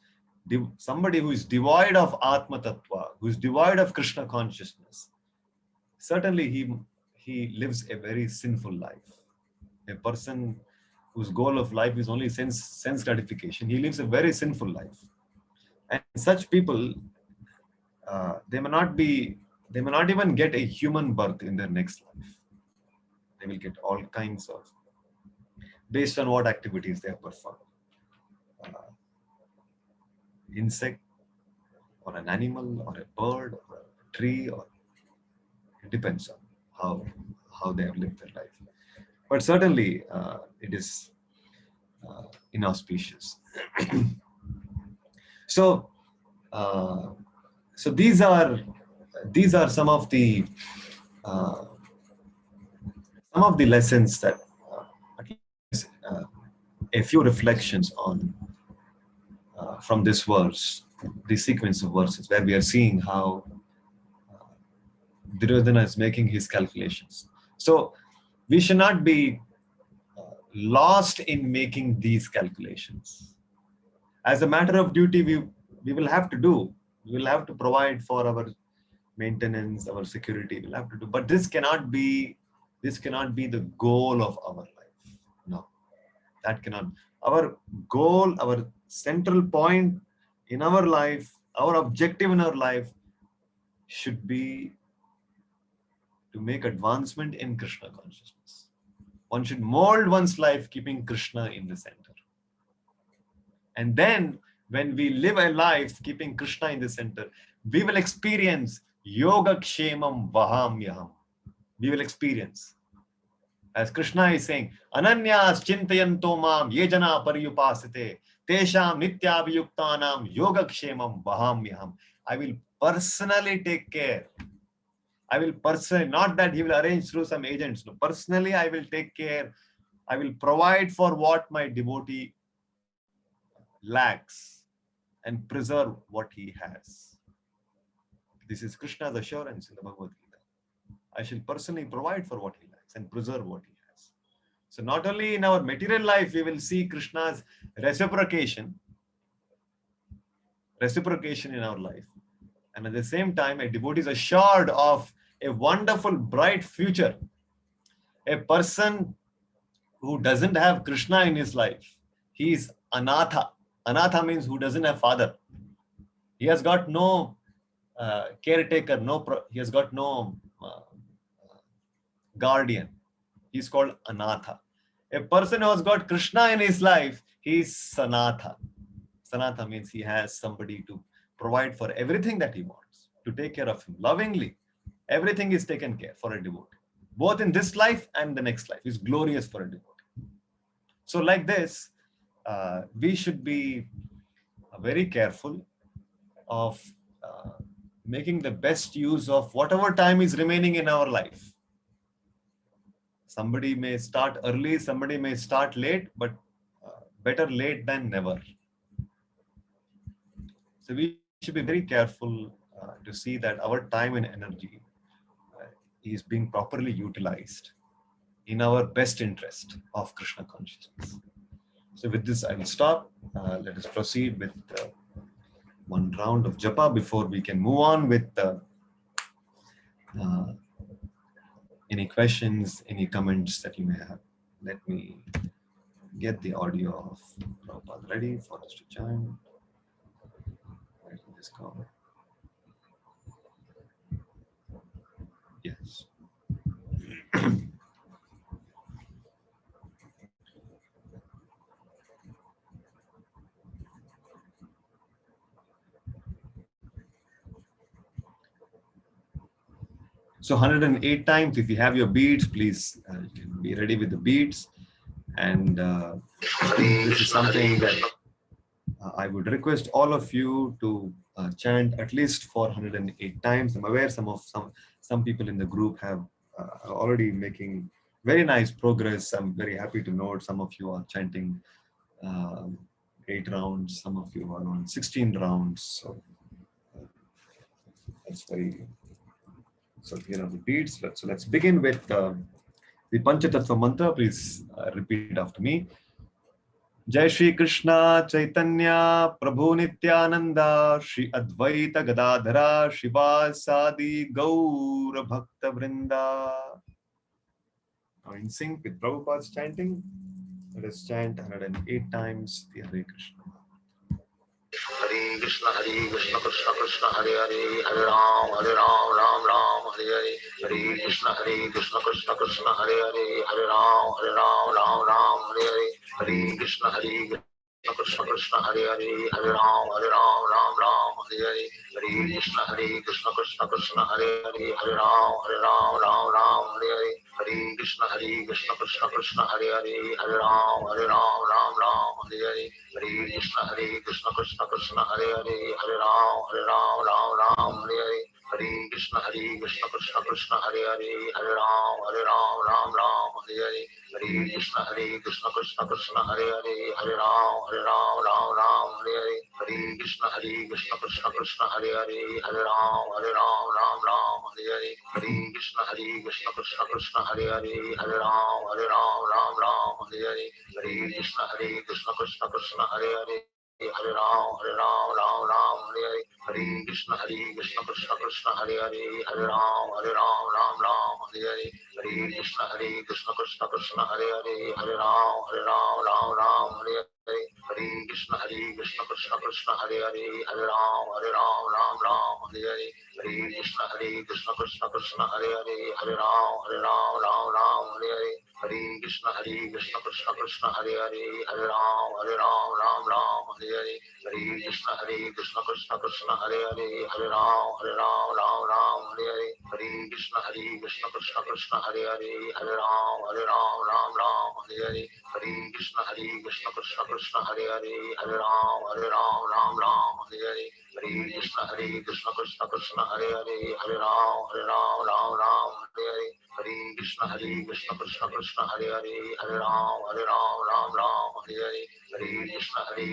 somebody who is devoid of Atma Tattva, who is devoid of Krishna consciousness, certainly he lives a very sinful life. A person whose goal of life is only sense gratification, he lives a very sinful life. And such people, they may not even get a human birth in their next life. They will get all kinds of, based on what activities they have performed. Insect, or an animal, or a bird, or a tree, or it depends on how they have lived their life. But certainly, it is inauspicious. So these are some of the lessons that at least, a few reflections on from this verse, the sequence of verses, where we are seeing how Duryodhana is making his calculations. So we should not be lost in making these calculations. As a matter of duty, we will have to do. We will have to provide for our maintenance, our security. We'll have to do. But this cannot be the goal of our life. No, that cannot. Our goal, our central point in our life, our objective in our life should be to make advancement in Krishna consciousness. One should mold one's life keeping Krishna in the center. And then when we live a life keeping Krishna in the center, we will experience yoga kshemam vahamyaham. We will experience. As Krishna is saying, Ananyas chintayanto mam yejana paryupasite tesham nityabhiyuktanam yoga kshemam vahamyaham. I will personally take care. I will personally, not that he will arrange through some agents. No, personally, I will take care. I will provide for what my devotee lacks and preserve what he has. This is Krishna's assurance in the Bhagavad Gita. I shall personally provide for what he lacks and preserve what he has. So not only in our material life, we will see Krishna's reciprocation in our life. And at the same time, a devotee is assured of a wonderful, bright future. A person who doesn't have Krishna in his life, he is anatha. Anatha means who doesn't have father. He has got no caretaker, he has got no guardian. He's called anatha. A person who has got Krishna in his life, he is sanatha. Sanatha means he has somebody to provide for everything that he wants, to take care of him lovingly. Everything is taken care for a devotee, both in this life and the next life. Is glorious for a devotee. So like this, we should be very careful of making the best use of whatever time is remaining in our life. Somebody may start early, somebody may start late, but better late than never. So we should be very careful to see that our time and energy is being properly utilized in our best interest of Krishna consciousness. So with this, I will stop. Let us proceed with one round of japa before we can move on with any questions, any comments that you may have. Let me get the audio of Prabhupada ready for us to join. Where did this go? Yes. So 108 times. If you have your beads, please be ready with the beads. And this is something that I would request all of you to chant at least for 108 times. I'm aware some people in the group have already making very nice progress. I'm very happy to note some of you are chanting 8 rounds, some of you are on 16 rounds. So that's very. So here are the beats. Let's begin with the Panchatattva mantra. Please repeat after me. Jai Shri Krishna Chaitanya Prabhu Nityananda Shri Advaita Gadadhara Shivasadi Gaura Bhakta Vrinda. Now in sync with Prabhupada's chanting, let us chant 108 times the Hare Krishna. Hare Krishna, Krishna Krishna, Hare Hare, Hare Ram, Ram Ram, Hare Hare. Hare Krishna, Krishna Krishna, Hare Hare, Hare Ram, Ram Ram, Hare Hare. Hare Krishna, Krishna Krishna, Hare Hare, Hare Ram, Ram Ram, Hare Hare. Hare Krishna, Krishna Krishna, Hare Hare, Hare Ram, Ram Hare Hare. Hare Krishna, Krishna Krishna, Hare Hare, Hare Ram, Ram Hare Hare. Hare Krishna, Krishna Krishna, Hare Hare, Hare Ram, Hare Hare. Hare Krishna, Krishna Krishna, Hare Hare, Hare Ram, Ram Hare Hare. Hare Krishna, Krishna Krishna, Hare Hare, Hare Ram, Hare Hare. Hare Krishna, Krishna Krishna, Hare Hare, Hare Ram, Hare Hare. Hare Krishna, Krishna Krishna, Hare Hare, Hare Ram, Hare Hare. Hare Krishna, Krishna Krishna, Hare Hare. Hare Ram, Hare Hare. Hare Krishna, Krishna Krishna, Hare Hare, Hare Ram, Hare Hare. Hare Krishna, Krishna Krishna, Hare Hare, Hare Ram, Hare Hare. Hare Krishna, Krishna Krishna, Hare Hare, Hare Ram, Hare Hare. Hare Krishna, Krishna Krishna, Hare Hare, Hare Ram, Hare Hare. Hare Krishna, Krishna Krishna, Hare Hare, Hare Ram, Hare Hare. Hare Krishna, Krishna Krishna, Hare Hare, Hare Ram, Hare Hare. Hare Krishna, Krishna Krishna, Hare Hare, Hare Ram, Hare Hare. Hare Krishna, Krishna Krishna, Hare Hare, Hare Ram, Hare Hare. Hare Krishna, Krishna Krishna, Hare Hare, Hare Ram, Hare Hare. Hare Krishna, Krishna Krishna, Hare Hare, Hare Ram, Hare Hare. Hare Krishna, Krishna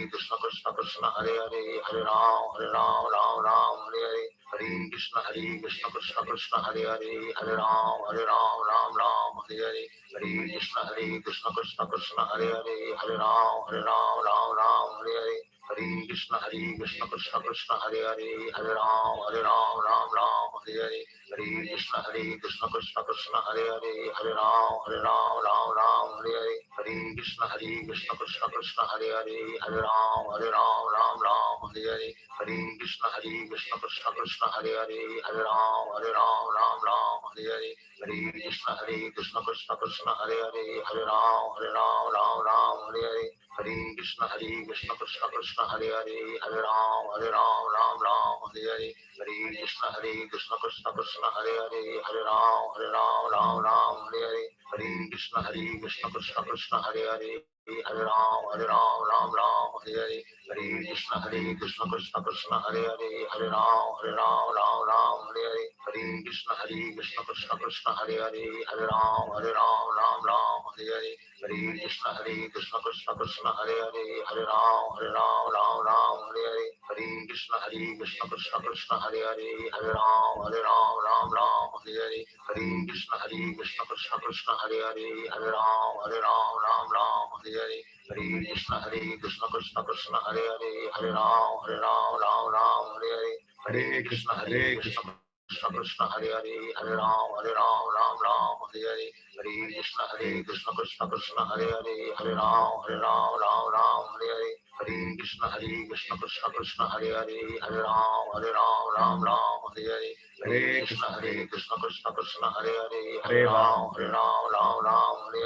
Krishna, Hare Hare, Hare Ram, Hare Hare. Hare Krishna, Krishna Krishna, Hare Hare, Hare Ram, Hare Hare. Hare Krishna, Krishna Krishna, Hare Hare, Hare Ram, Hare Hare. Hare Krishna, Krishna Krishna, Hare Hare, Hare Ram, Hare Hare. Hare Krishna, Krishna Krishna, Hare Hare, Hare Ram, Hare Hare. Hare Krishna, Krishna Krishna, Hare Hare, Hare Ram, Hare Hare. Hare Krishna, Krishna Krishna, Hare Hare, Hare Ram, Hare Hare. Hare Krishna, Krishna Krishna, Hare Hare, Hare Ram, Hare Hare. Hare Krishna, Krishna Krishna, Hare Hare, Hare Ram, Hare Hare. Hare Krishna, Krishna Krishna, Hare Hare, Hare Ram, Hare Hare. Hare Krishna, Krishna Krishna, Hare Hare, Hare Ram, Hare Hare. Hare Krishna, Krishna Krishna, Hare Hare, Hare Ram, Hare Hare. Hare Krishna, Krishna Krishna, Hare Hare, Hare Ram, Hare Hare. Hare Krishna, Krishna Krishna, Hare Hare, Hare Ram, Hare Hare. Hare Krishna, Krishna Krishna, Hare Hare, Hare Ram, Hare Hare. Hare Krishna, Krishna Krishna, Hare Hare, Hare Ram, Hare Hare. Hare Krishna, Krishna Krishna, Hare Hare, Hare Ram, Hare Hare. Hare Krishna, Krishna Krishna, Hare Hare, Hare Ram, Hare Hare. Hare Krishna, Krishna Krishna, Hare Hare, Hare Ram, Hare Hare. Hare Krishna, Krishna Krishna, Hare Hare, Hare Ram, Hare Hare. Hare Krishna, Krishna Krishna, Hare Hare, Hare Ram, Hare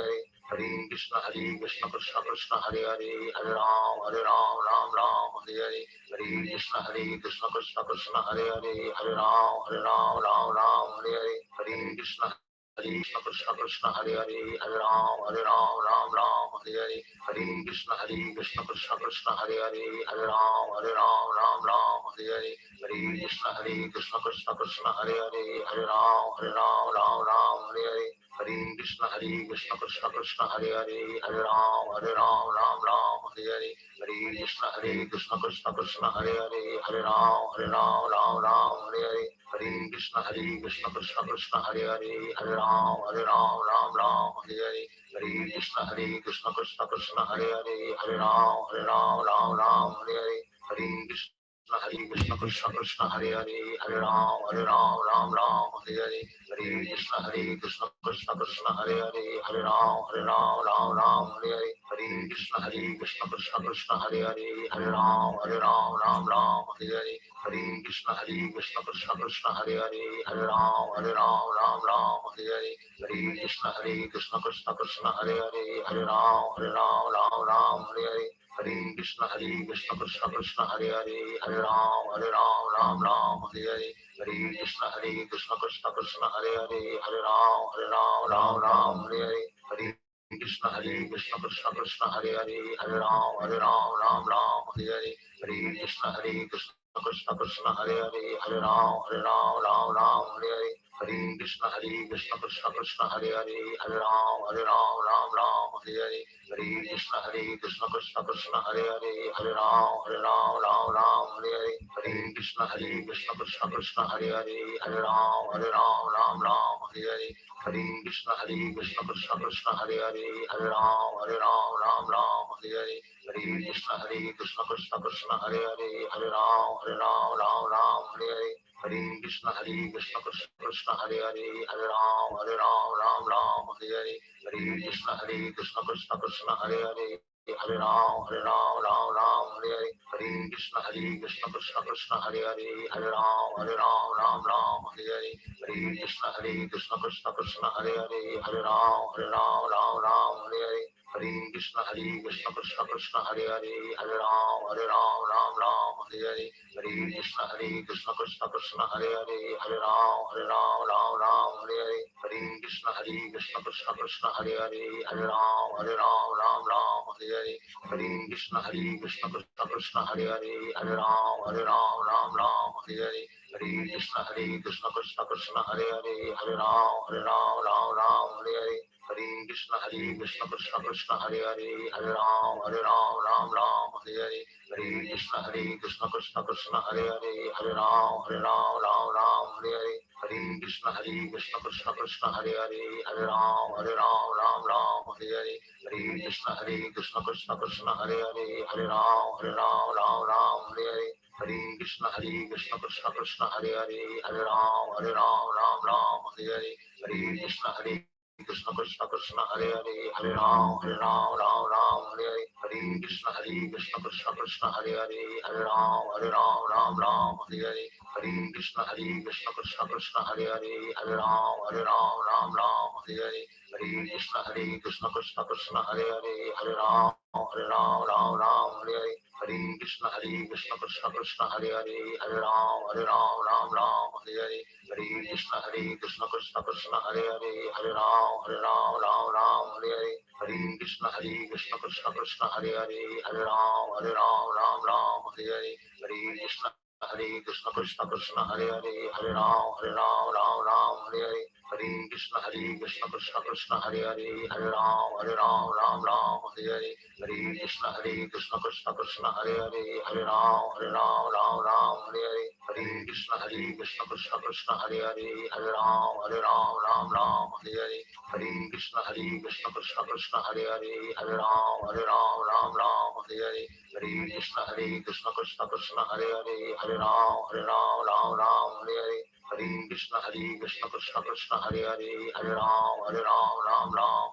Hare. Hare Krishna Krishna Krishna Hare Hare Hare Ram Ram Ram Hare Hare Hare Krishna Krishna Krishna Hare Hare Hare Ram Ram Hare Hare Hare Krishna Krishna Krishna Hare Hare Hare Ram Ram Hare Hare Hare Krishna Krishna Krishna Hare Hare Hare Ram Ram Hare Hare Hare Krishna Krishna Krishna Hare Hare Hare Ram Hare Hare Hare Krishna Krishna Krishna Hare Hare Hare Ram Hare Hare Hare Krishna Krishna Krishna Hare Hare Hare Ram Hare Hare Hare Krishna Krishna Krishna Hare Hare Hare Ram Hare Hare Hare Krishna Krishna Krishna Hare Hare Hare Ram Hare Hare Hare Krishna Krishna Krishna Hare Hare Hare Ram Hare Hare Hare Krishna Krishna Krishna Hare Hare Hare Ram Hare Hare Hare Krishna Krishna Krishna Hare Hare Hare Ram Hare Hare Hare Krishna Krishna Krishna Hare Hare Hare Ram Hare Hare Hare Krishna Krishna Krishna Hare Hare Hare Ram Hare Hare Hare Krishna Krishna Krishna Hare Hare Hare Ram Hare Hare Hare Krishna Krishna Krishna Hare Hare Hare Ram Hare Hare Hare Krishna Krishna Krishna Hare Hare Hare Ram Hare Hare Hare Krishna Krishna Krishna Hare Hare Hare Ram Hare Hare Hare Krishna Krishna Krishna Hare Hare Hare Ram Hare Hare Hare Krishna Krishna Krishna Hare Hare Hare Ram Hare Hare Hare Krishna Krishna Krishna Hare Hare Hare Ram Hare Hare Hare Krishna Krishna Krishna Hare Hare Hare Ram Hare Hare Hare Krishna Krishna Krishna Hare Hare Hare Ram Hare Hare Hare Krishna Krishna Krishna Hare Hare Hare Ram Hare Hare Hare Krishna Krishna Krishna Hare Hare Hare Ram Hare Hare Hare Krishna Krishna Krishna Hare Hare Hare Ram Hare Hare Hare Krishna Krishna Krishna Hare Hare Hare Ram Hare Hare Hare Krishna Krishna Krishna Hare Hare Hare Ram Hare Hare Hare Krishna Krishna Krishna Hare Hare Hare Ram Hare Hare Hare Krishna Krishna Krishna Hare Hare Hare Ram Hare Hare Hare Krishna Krishna Krishna Hare Hare Hare Ram Hare Hare Hare Krishna Krishna Krishna Hare Hare Hare Ram Hare Hare Hare Krishna Krishna Krishna Hare Hare Hare Ram Hare Hare Hare Krishna Krishna Krishna Hare Hare Hare Ram Hare Hare Hare Krishna Krishna Krishna Hare Hare Hare Ram Hare Hare Hare Krishna Krishna Krishna Hare Hare Hare Ram Hare Hare Hare Krishna Krishna Krishna Hare Hare Hare Ram Hare Hare Hare Krishna Krishna Krishna Krishna Hare Hare Hare Ram Hare Hare Hare Krishna Krishna Krishna Hare Hare Hare Ram Hare Hare Hare Krishna Krishna Krishna Hare Hare Hare Ram Hare Hare Hare Krishna Krishna Krishna Hare Hare Hare Ram Hare Hare Hare Krishna Krishna Krishna Hare Hare Hare Ram Hare Hare Hare Krishna Krishna Krishna Hare Hare Hare Ram Hare Hare Hare Krishna Krishna Krishna Hare Hare Hare Ram Hare Hare Hare Krishna Krishna Krishna Krishna Hare Hare Hare Ram Hare Hare Hare Krishna Krishna Krishna Hare Hare Hare Ram Hare Hare Hare Krishna Krishna Krishna Hare Hare Hare Ram Hare Hare Hare Krishna Krishna Krishna Hare Hare Hare Ram Hare Hare Hare Krishna Krishna Krishna Hare Hare Hare Ram Hare Hare Hare Krishna Krishna Krishna Hare Hare Hare Ram Hare Hare Hare Krishna Krishna Krishna Hare Hare Hare Ram Hare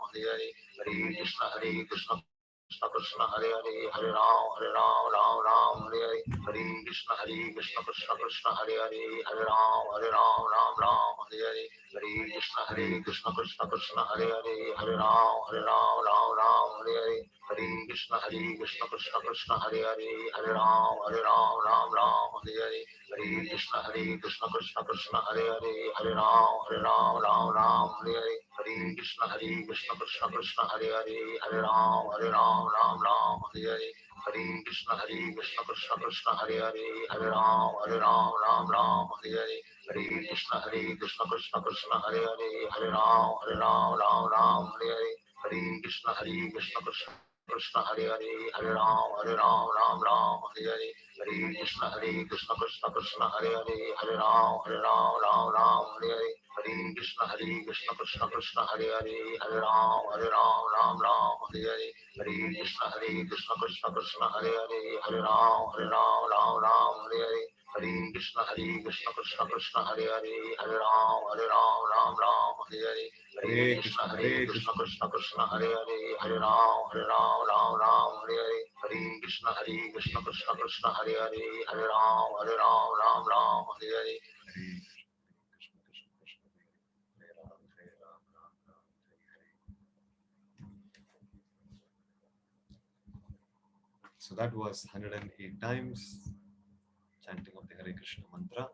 Hare Hare Krishna Krishna Krishna Hare Hare Hare Ram Ram Ram Hare Hare Hare Krishna Krishna Krishna Hare Hare Hare Ram Ram Hare Hare Hare Krishna Krishna Krishna Hare Hare Hare Ram Ram Hare Hare Hare Krishna Krishna Krishna Hare Hare Hare Ram Ram Hare Hare Hare Krishna Krishna Krishna Hare Hare Hare Ram Ram Hare Hare Hare Krishna Krishna Krishna Hare Hare Hare Ram Ram Hare Hare Hare Krishna Krishna Krishna Hare Hare Hare Ram Hare Hare Hare Krishna Krishna Krishna Hare Hare Hare Ram Hare Hare Hare Krishna Krishna Krishna Hare Hare Hare Ram Hare Hare Hare Krishna Krishna Krishna Hare Hare Hare Ram Hare Hare Hare Krishna Krishna Krishna Hare Hare Hare Ram Hare Hare Hare Krishna Krishna Krishna Hare Hare Hare Ram Hare Hare Hare Krishna Krishna Krishna Hare Hare Hare Ram Hare Hare Hare Krishna Krishna Krishna Hare Hare Hare Ram Hare Hare Hare Krishna Krishna Krishna Hare Hare Hare Ram Hare Hare So that was 108 times chanting of the Hare Krishna mantra.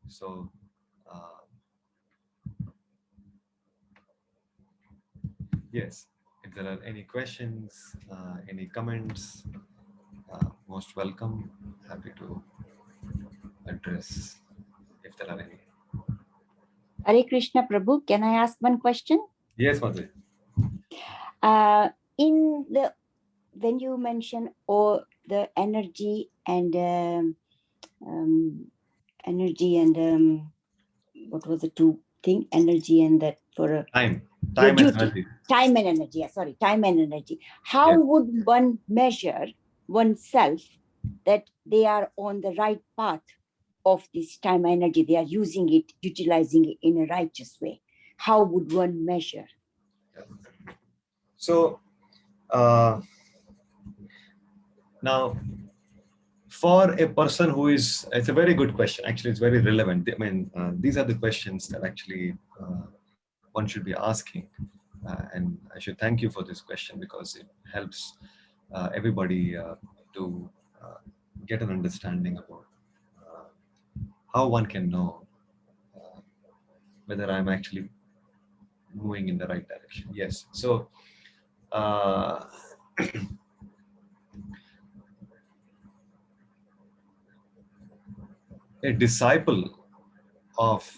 So yes, if there are any questions, any comments, most welcome. Happy to address if there are any. Hare Krishna Prabhu, can I ask one question? Yes, Madhuri. When you mention the energy and what was the two thing? Energy and that for Time your and duty. energy. Time and energy. Yeah, sorry, time and energy. How would one measure oneself that they are on the right path of this time and energy? They are using it, utilizing it in a righteous way. How would one measure? So now, for a person who is, it's a very good question. Actually, it's very relevant. I mean, these are the questions that actually one should be asking. And I should thank you for this question because it helps everybody to get an understanding about how one can know whether I'm actually moving in the right direction. Yes. So, a disciple of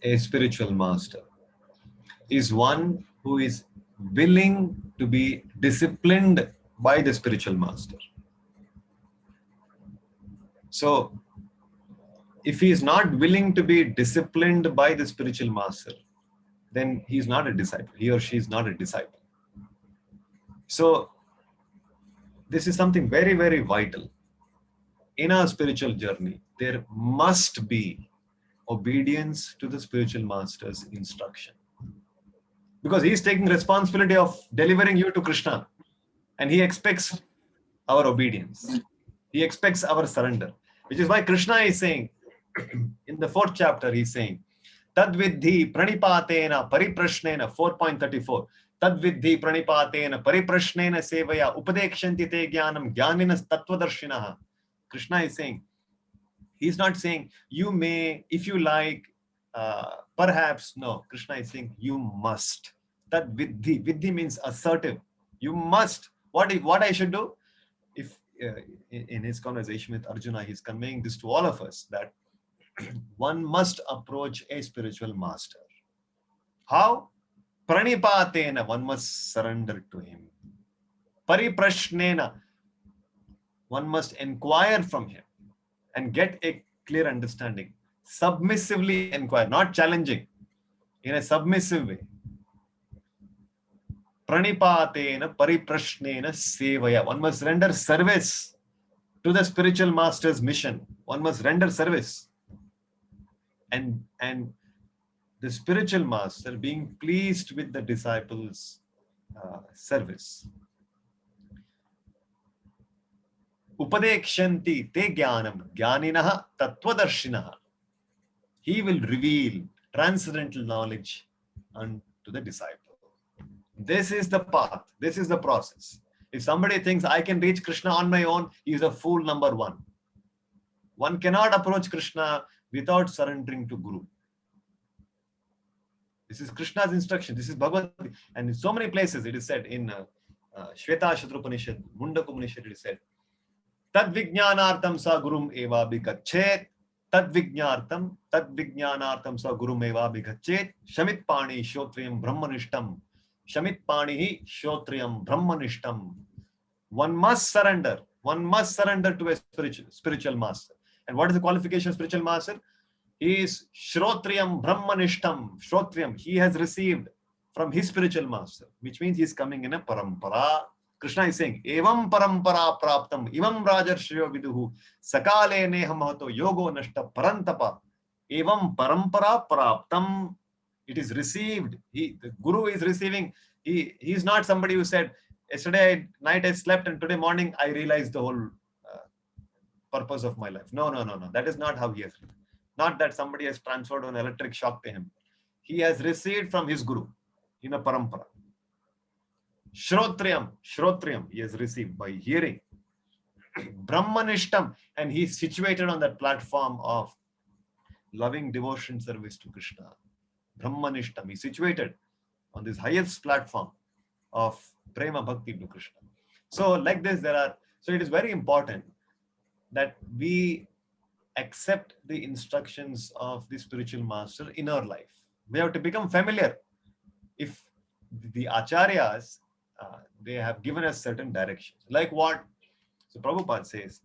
a spiritual master is one who is willing to be disciplined by the spiritual master. So, if he is not willing to be disciplined by the spiritual master, then he is not a disciple. He or she is not a disciple. So, this is something very, very vital. In our spiritual journey, there must be obedience to the spiritual master's instruction. Because he is taking responsibility of delivering you to Krishna. And he expects our obedience. He expects our surrender. Which is why Krishna is saying, in the 4th chapter, he's saying, Tadvidhi pranipatena pariprashnena, 4.34. Tadvidhi pranipatena pariprashnena sevaya upadekshanti te jnanam jnaninas tattvadarshinaha. Krishna is saying, he's not saying, you may, if you like, perhaps. No, Krishna is saying, you must. Tadvidhi. Vidhi means assertive. You must. What I should do? If in his conversation with Arjuna, he's conveying this to all of us, that one must approach a spiritual master. How? Pranipatena, one must surrender to him. Pariprashnena, one must inquire from him and get a clear understanding. Submissively inquire, not challenging, in a submissive way. Pranipatena pariprashnena sevaya, one must render service to the spiritual master's mission. One must render service. And the spiritual master, being pleased with the disciples' service. Upadekshanti te jnanam jnaninaha tattvadarshinaha. He will reveal transcendental knowledge unto the disciple. This is the path. This is the process. If somebody thinks I can reach Krishna on my own, he is a fool number one. One cannot approach Krishna without surrendering to Guru. This is Krishna's instruction. This is Bhagavad Gita. And in so many places it is said in Shweta Shatrupanishad, Mundakupanishad, it is said, Tad vijnanartam sa gurum eva bhikachet, tad vijnanartam sa gurum eva bhikachet, shamit pani shotriyam brahmanishtam, shamit pani shotriyam brahmanishtam. One must surrender to a spiritual master. And what is the qualification of spiritual master? He is Shrotriyam Brahmanishtam. Shrotriyam, he has received from his spiritual master, which means he is coming in a parampara. Krishna is saying, Evam parampara praptam, Evam rajarshyo viduhu, sakale neha mahato yogo nashta parantapa. Evam parampara praptam. It is received. The Guru is receiving. He is not somebody who said, yesterday night I slept and today morning I realized the whole purpose of my life. No. That is not how he has. Not that somebody has transferred an electric shock to him. He has received from his Guru in a parampara. Shrotriyam, he has received by hearing. Brahmanishtam, and he is situated on that platform of loving devotion service to Krishna. Brahmanishtam, he is situated on this highest platform of prema bhakti to Krishna. So like this, so it is very important that we accept the instructions of the spiritual master in our life. We have to become familiar. If the acharyas, they have given us certain directions. Like what? So Prabhupada says,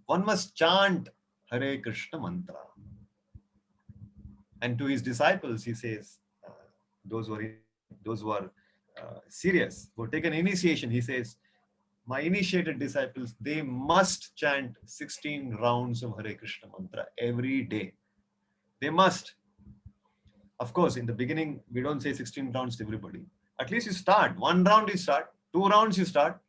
one must chant Hare Krishna mantra. And to his disciples, he says, those who are serious, who take an initiation, he says, my initiated disciples, they must chant 16 rounds of Hare Krishna mantra every day. They must. Of course, in the beginning, we don't say 16 rounds to everybody. At least you start. 1 round you start. 2 rounds you start.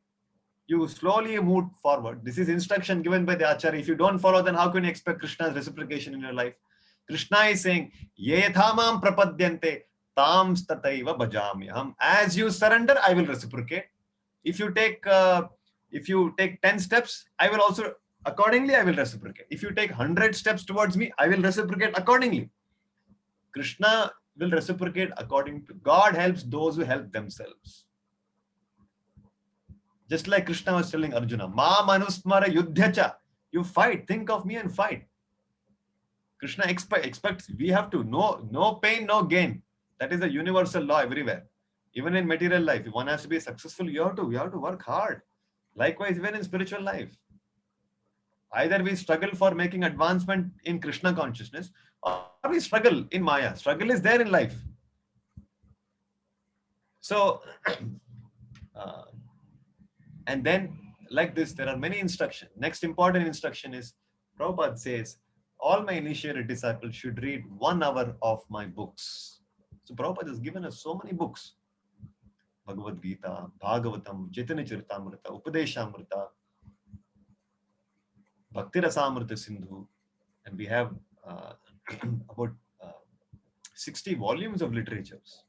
You slowly move forward. This is instruction given by the Acharya. If you don't follow, then how can you expect Krishna's reciprocation in your life? Krishna is saying, Yethamam prapadyante tam stataiva bhajamyaham. As you surrender, I will reciprocate. If you take 10 steps, I will also accordingly I will reciprocate. If you take 100 steps towards me, I will reciprocate accordingly. Krishna will reciprocate according to God helps those who help themselves. Just like Krishna was telling Arjuna, Ma manusmara yudhyacha. You fight, think of me and fight. Krishna expects we have to no pain, no gain. That is a universal law everywhere. Even in material life, if one has to be successful, you have to work hard. Likewise, even in spiritual life. Either we struggle for making advancement in Krishna consciousness, or we struggle in Maya. Struggle is there in life. So, and then like this, there are many instructions. Next important instruction is, Prabhupada says, all my initiated disciples should read 1 hour of my books. So Prabhupada has given us so many books. Bhagavad Gita, Bhagavatam, Chaitanya Charitamrita, Upadeshamrita, Bhakti Rasamrita Sindhu, and we have about 60 volumes of literatures.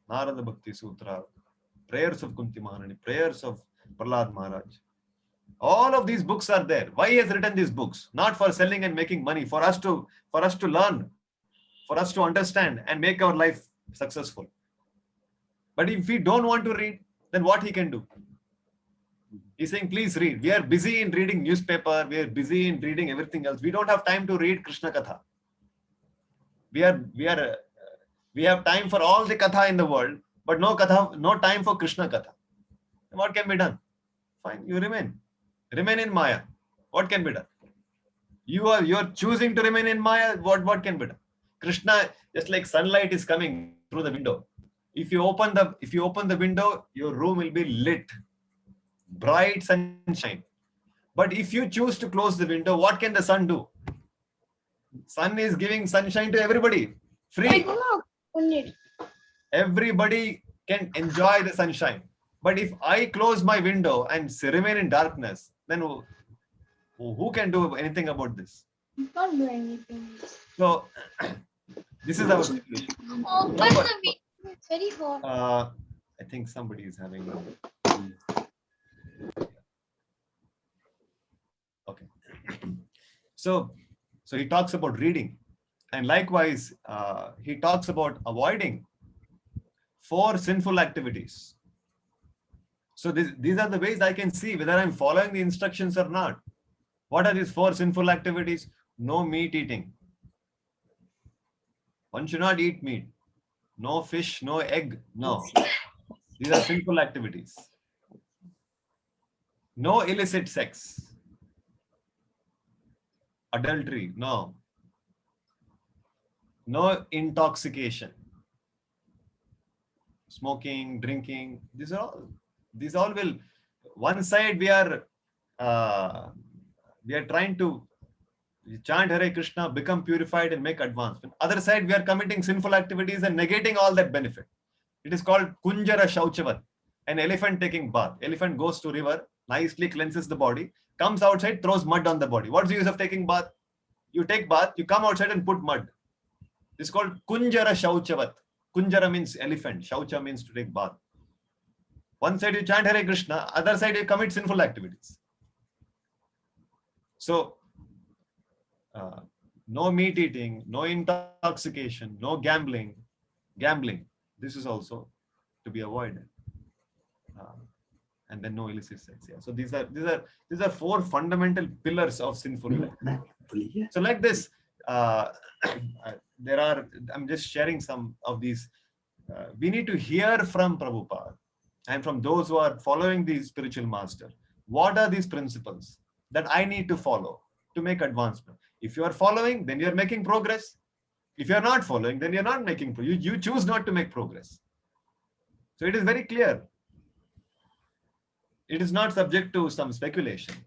Narada Bhakti Sutra, prayers of Kunti Maharani, prayers of Prahlad Maharaj. All of these books are there. Why he has written these books? Not for selling and making money, for us to learn, for us to understand and make our life successful. But if we don't want to read, then what he can do? He's saying, please read. We are busy in reading newspaper. We are busy in reading everything else. We don't have time to read Krishna Katha. We have time for all the Katha in the world, but no time for Krishna Katha. What can be done? Fine, you remain in Maya. What can be done? You are choosing to remain in Maya. What can be done? Krishna, just like sunlight is coming through the window. If you open the window, your room will be lit, bright sunshine. But if you choose to close the window, what can the sun do? Sun is giving sunshine to everybody, free. Everybody can enjoy the sunshine. But if I close my window and remain in darkness, then who can do anything about this? You can't do anything. So this is our situation. Oh, but the video is very hot. I think somebody is having. Okay. So he talks about reading, and likewise he talks about avoiding 4 sinful activities. So these are the ways I can see whether I'm following the instructions or not. What are these 4 sinful activities? No meat eating. One should not eat meat. No fish, no egg. No. These are sinful activities. No illicit sex. Adultery. No. No intoxication. Smoking, drinking. These all will. One side we are trying to chant Hare Krishna, become purified and make advancement. Other side, we are committing sinful activities and negating all that benefit. It is called Kunjara Shauchavat, an elephant taking bath. Elephant goes to river, nicely cleanses the body, comes outside, throws mud on the body. What's the use of taking bath? You take bath, you come outside and put mud. This is called Kunjara Shauchavat. Kunjara means elephant, Shaucha means to take bath. One side you chant Hare Krishna, other side you commit sinful activities. So, no meat eating, no intoxication, no gambling. This is also to be avoided. And then no illicit sex. Yeah. So these are 4 fundamental pillars of sinful life. So like this, I'm just sharing some of these. We need to hear from Prabhupada and from those who are following the spiritual master. What are these principles that I need to follow to make advancement? If you are following, then you are making progress. If you are not following, then you're not making progress. You choose not to make progress. So it is very clear. It is not subject to some speculation.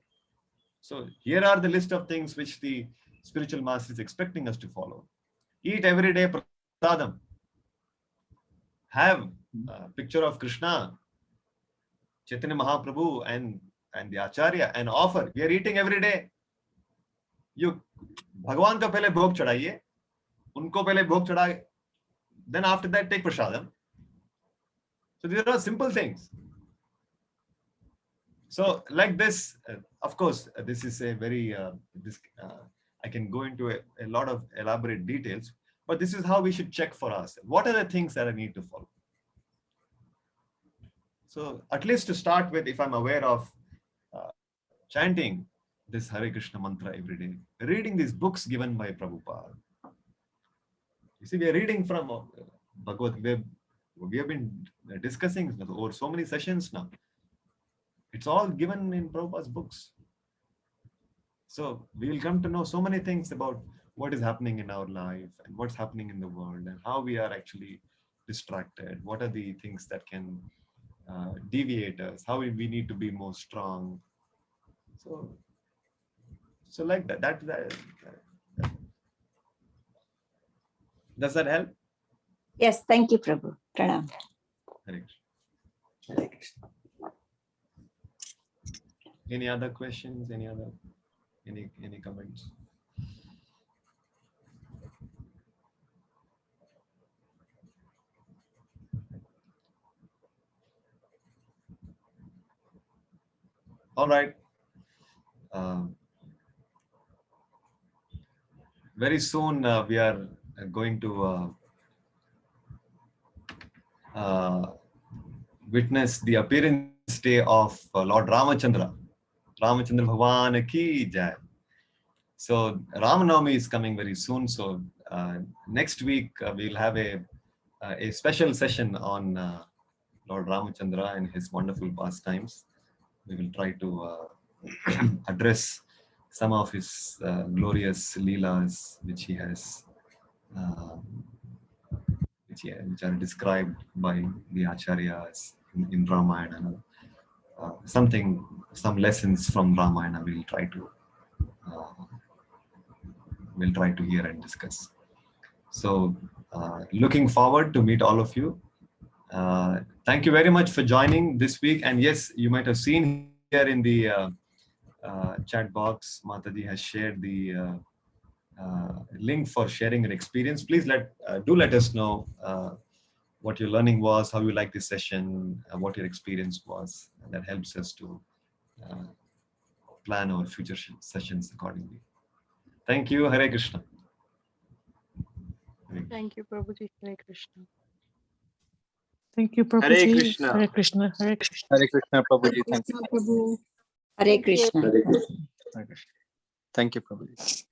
So here are the list of things which the spiritual master is expecting us to follow. Eat every day prasadam. Have a picture of Krishna, Chaitanya Mahaprabhu and the Acharya and offer. We are eating every day. You Bhagwan ko pehle bhog chadaiye, unko pehle bhog chadaye, then after that take prasadam. So these are simple things. So like this, of course, this is a very, I can go into a lot of elaborate details, but this is how we should check for us. What are the things that I need to follow? So at least to start with, if I'm aware of chanting this Hare Krishna mantra every day, reading these books given by Prabhupada. You see, we are reading from Bhagavad Gita. We have been discussing over so many sessions now. It's all given in Prabhupada's books. So we will come to know so many things about what is happening in our life and what's happening in the world and how we are actually distracted. What are the things that can deviate us? How we need to be more strong. So like that. Does that help? Yes, thank you, Prabhu. Pranam. Hare Krishna. Any other questions? Any comments? All right. Very soon we are going to witness the appearance day of Lord Ramachandra. Ramachandra Bhagwan ki jai. So Ramanavami is coming very soon. So next week we'll have a special session on Lord Ramachandra and his wonderful pastimes. We will try to address some of his glorious leelas which he has, which are described by the acharyas in Ramayana. Some lessons from Ramayana we'll try to hear and discuss. So looking forward to meet all of you Thank you very much for joining this week. And yes, you might have seen here in the chat box, Mataji has shared the link for sharing your experience. Please do let us know what your learning was, how you like this session, what your experience was. And that helps us to plan our future sessions accordingly. Thank you. Hare Krishna. Thank you, Prabhuji. Hare Krishna. Thank you, Hare Prabhuji. Krishna. Hare Krishna. Hare Krishna. Hare Krishna, Prabhuji. Thank you. Hare Thank you. Krishna. Hare Krishna. Hare Krishna. Thank you, Prabhuji.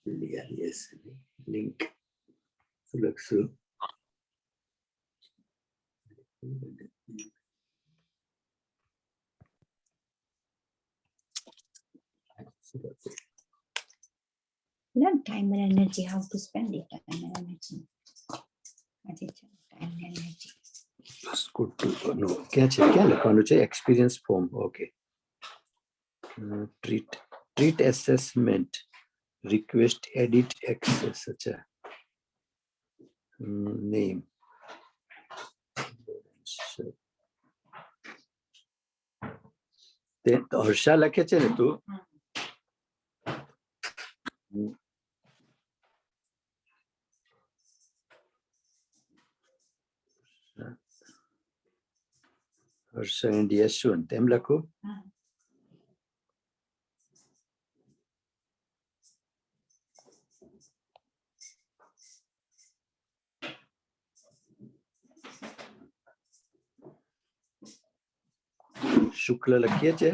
Yeah, yes. Link. So looks through. Learn time and energy, how to spend it, time and energy. Time and energy. It's good to know. क्या लखवानु चाहिए? Experience form. Okay. Treat assessment. Request edit access. अच्छा. Name. ते हर्षा लखे छे ने तू Harsha and Yashwant M लखो शुक्ल लखीए छे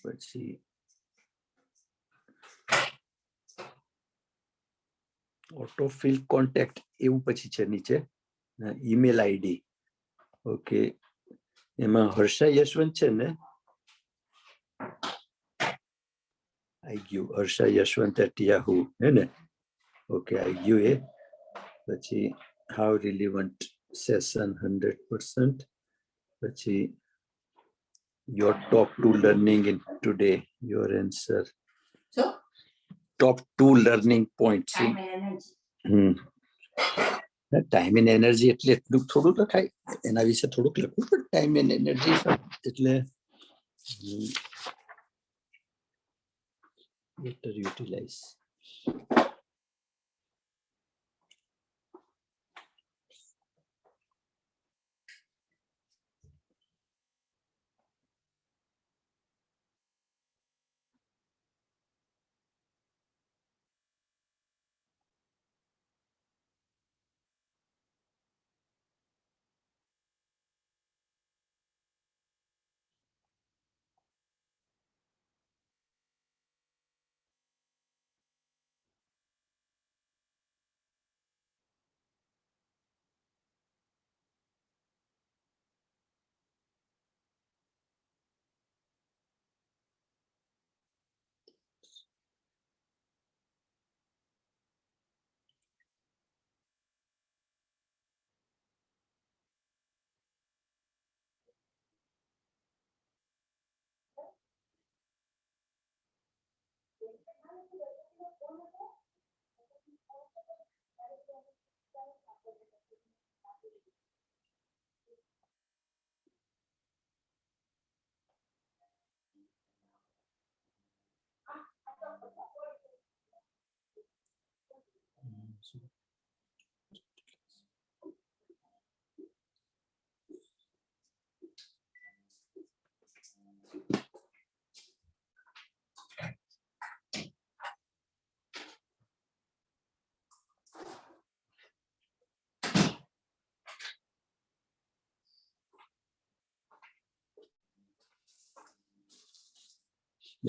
પછી ऑटोफिल कॉन्टेक्ट એવું પછી છે નીચે ઈમેલ આઈડી ઓકે એમાં હર્ષા યશવંત છે ને I give Harsha Yashwant at yahoo है ने ओके आई गिव ए પછી how relevant session 100% પછી your top 2 learning in today your answer So top 2 learning points time and energy. time and energy એટલે એટલું થોડું લખાય એના વિશે થોડુંક લખવું પણ time and energy એટલે better utilize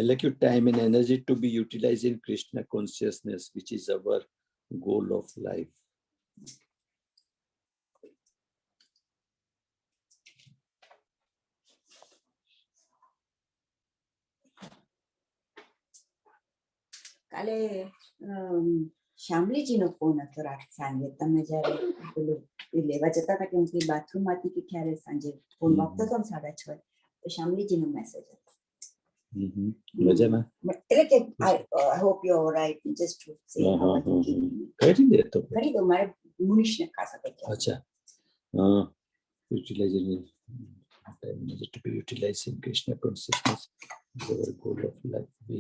like your time and energy to be utilized in Krishna consciousness, which is our goal of life. કાલે શ્યામલીજીનો ફોન હતો રાત સાંજે તમે જયારે પેલું લેવા જતા હતા કે હું બાથરૂમ માંથી કે ક્યારે સાંજે ફોન વાપતો હતો ને 6:30 તો શ્યામલીજીનો મેસેજ હતો મજામાં એટલે કે I hope you're all right. Just to say કરી દે તો કરી દો મારે મુનિશને ખાસ હતા. અચ્છા utilizing time needed to be utilized in Krishna consciousness is our goal of life. We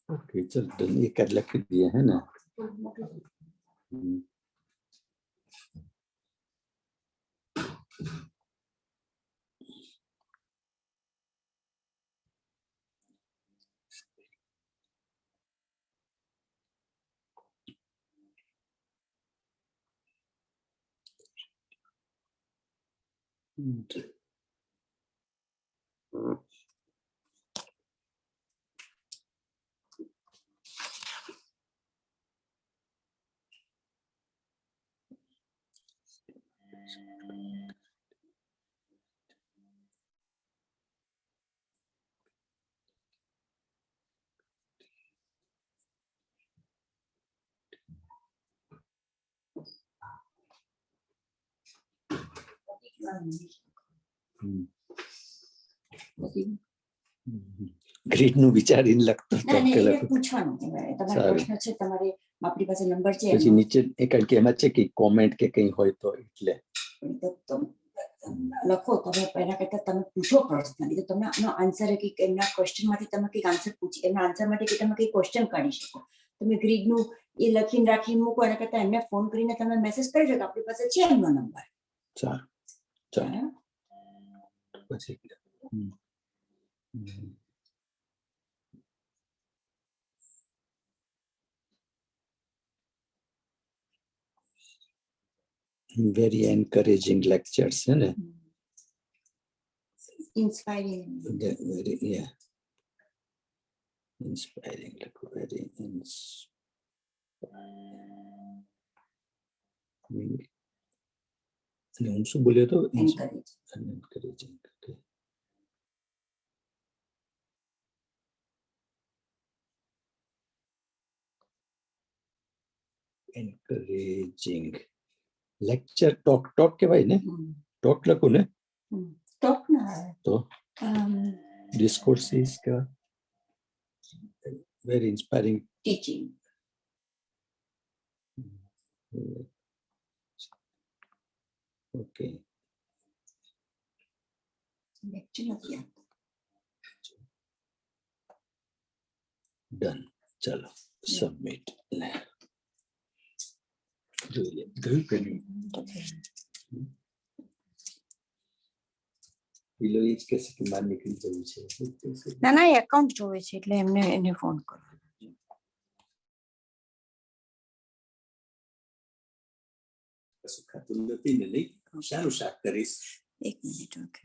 okay चल एक आध लख दिया है ना ગ્રીડ નું વિચારીને લખતો પૂછવાનું તમારો પ્રશ્ન છે તમારે આપણી પાસે નંબર છે પછી નીચે કારણ કે એમાં છે કે કોમેન્ટ કે કંઈ હોય તો એટલે લખો તમે પહેલા કરતા તમે પૂછો પર્સનલી તો તમને આનો આન્સર કે એમના ક્વેશ્ચન માંથી તમે કંઈક આન્સર પૂછી એમના આન્સર માટે કે તમે કંઈક ક્વેશ્ચન કાઢી શકો તમે ગ્રીડનું એ લખીને રાખીને મૂકો એના કરતા એમને ફોન કરીને તમે મેસેજ કરી શકો આપણી પાસે છે એમનો નંબર ચાલો ચાલો પછી very encouraging lectures, isn't it? Inspiring. Very, yeah. Inspiring, like very inspiring. અને હું શું બોલ્યો તો encouraging. Okay. Encouraging. Lecture talk કહેવાય ને ટોક લખું ને ટોક ના તો ડિસ્કોર્સિસ કે very inspiring teaching okay lecture નથી ડન ચાલો સબમિટ જોઈએ ગયું કે નહીં પેલો એ જ કહેશે કે મારે નીકળી જવું છે ના ના એકાઉન્ટ જોવે છે એટલે એમને એને ફોન કરો કશું ખાતું નથી ને નહીં શાનું શાક કરીશ 1 મિનિટ ઓકે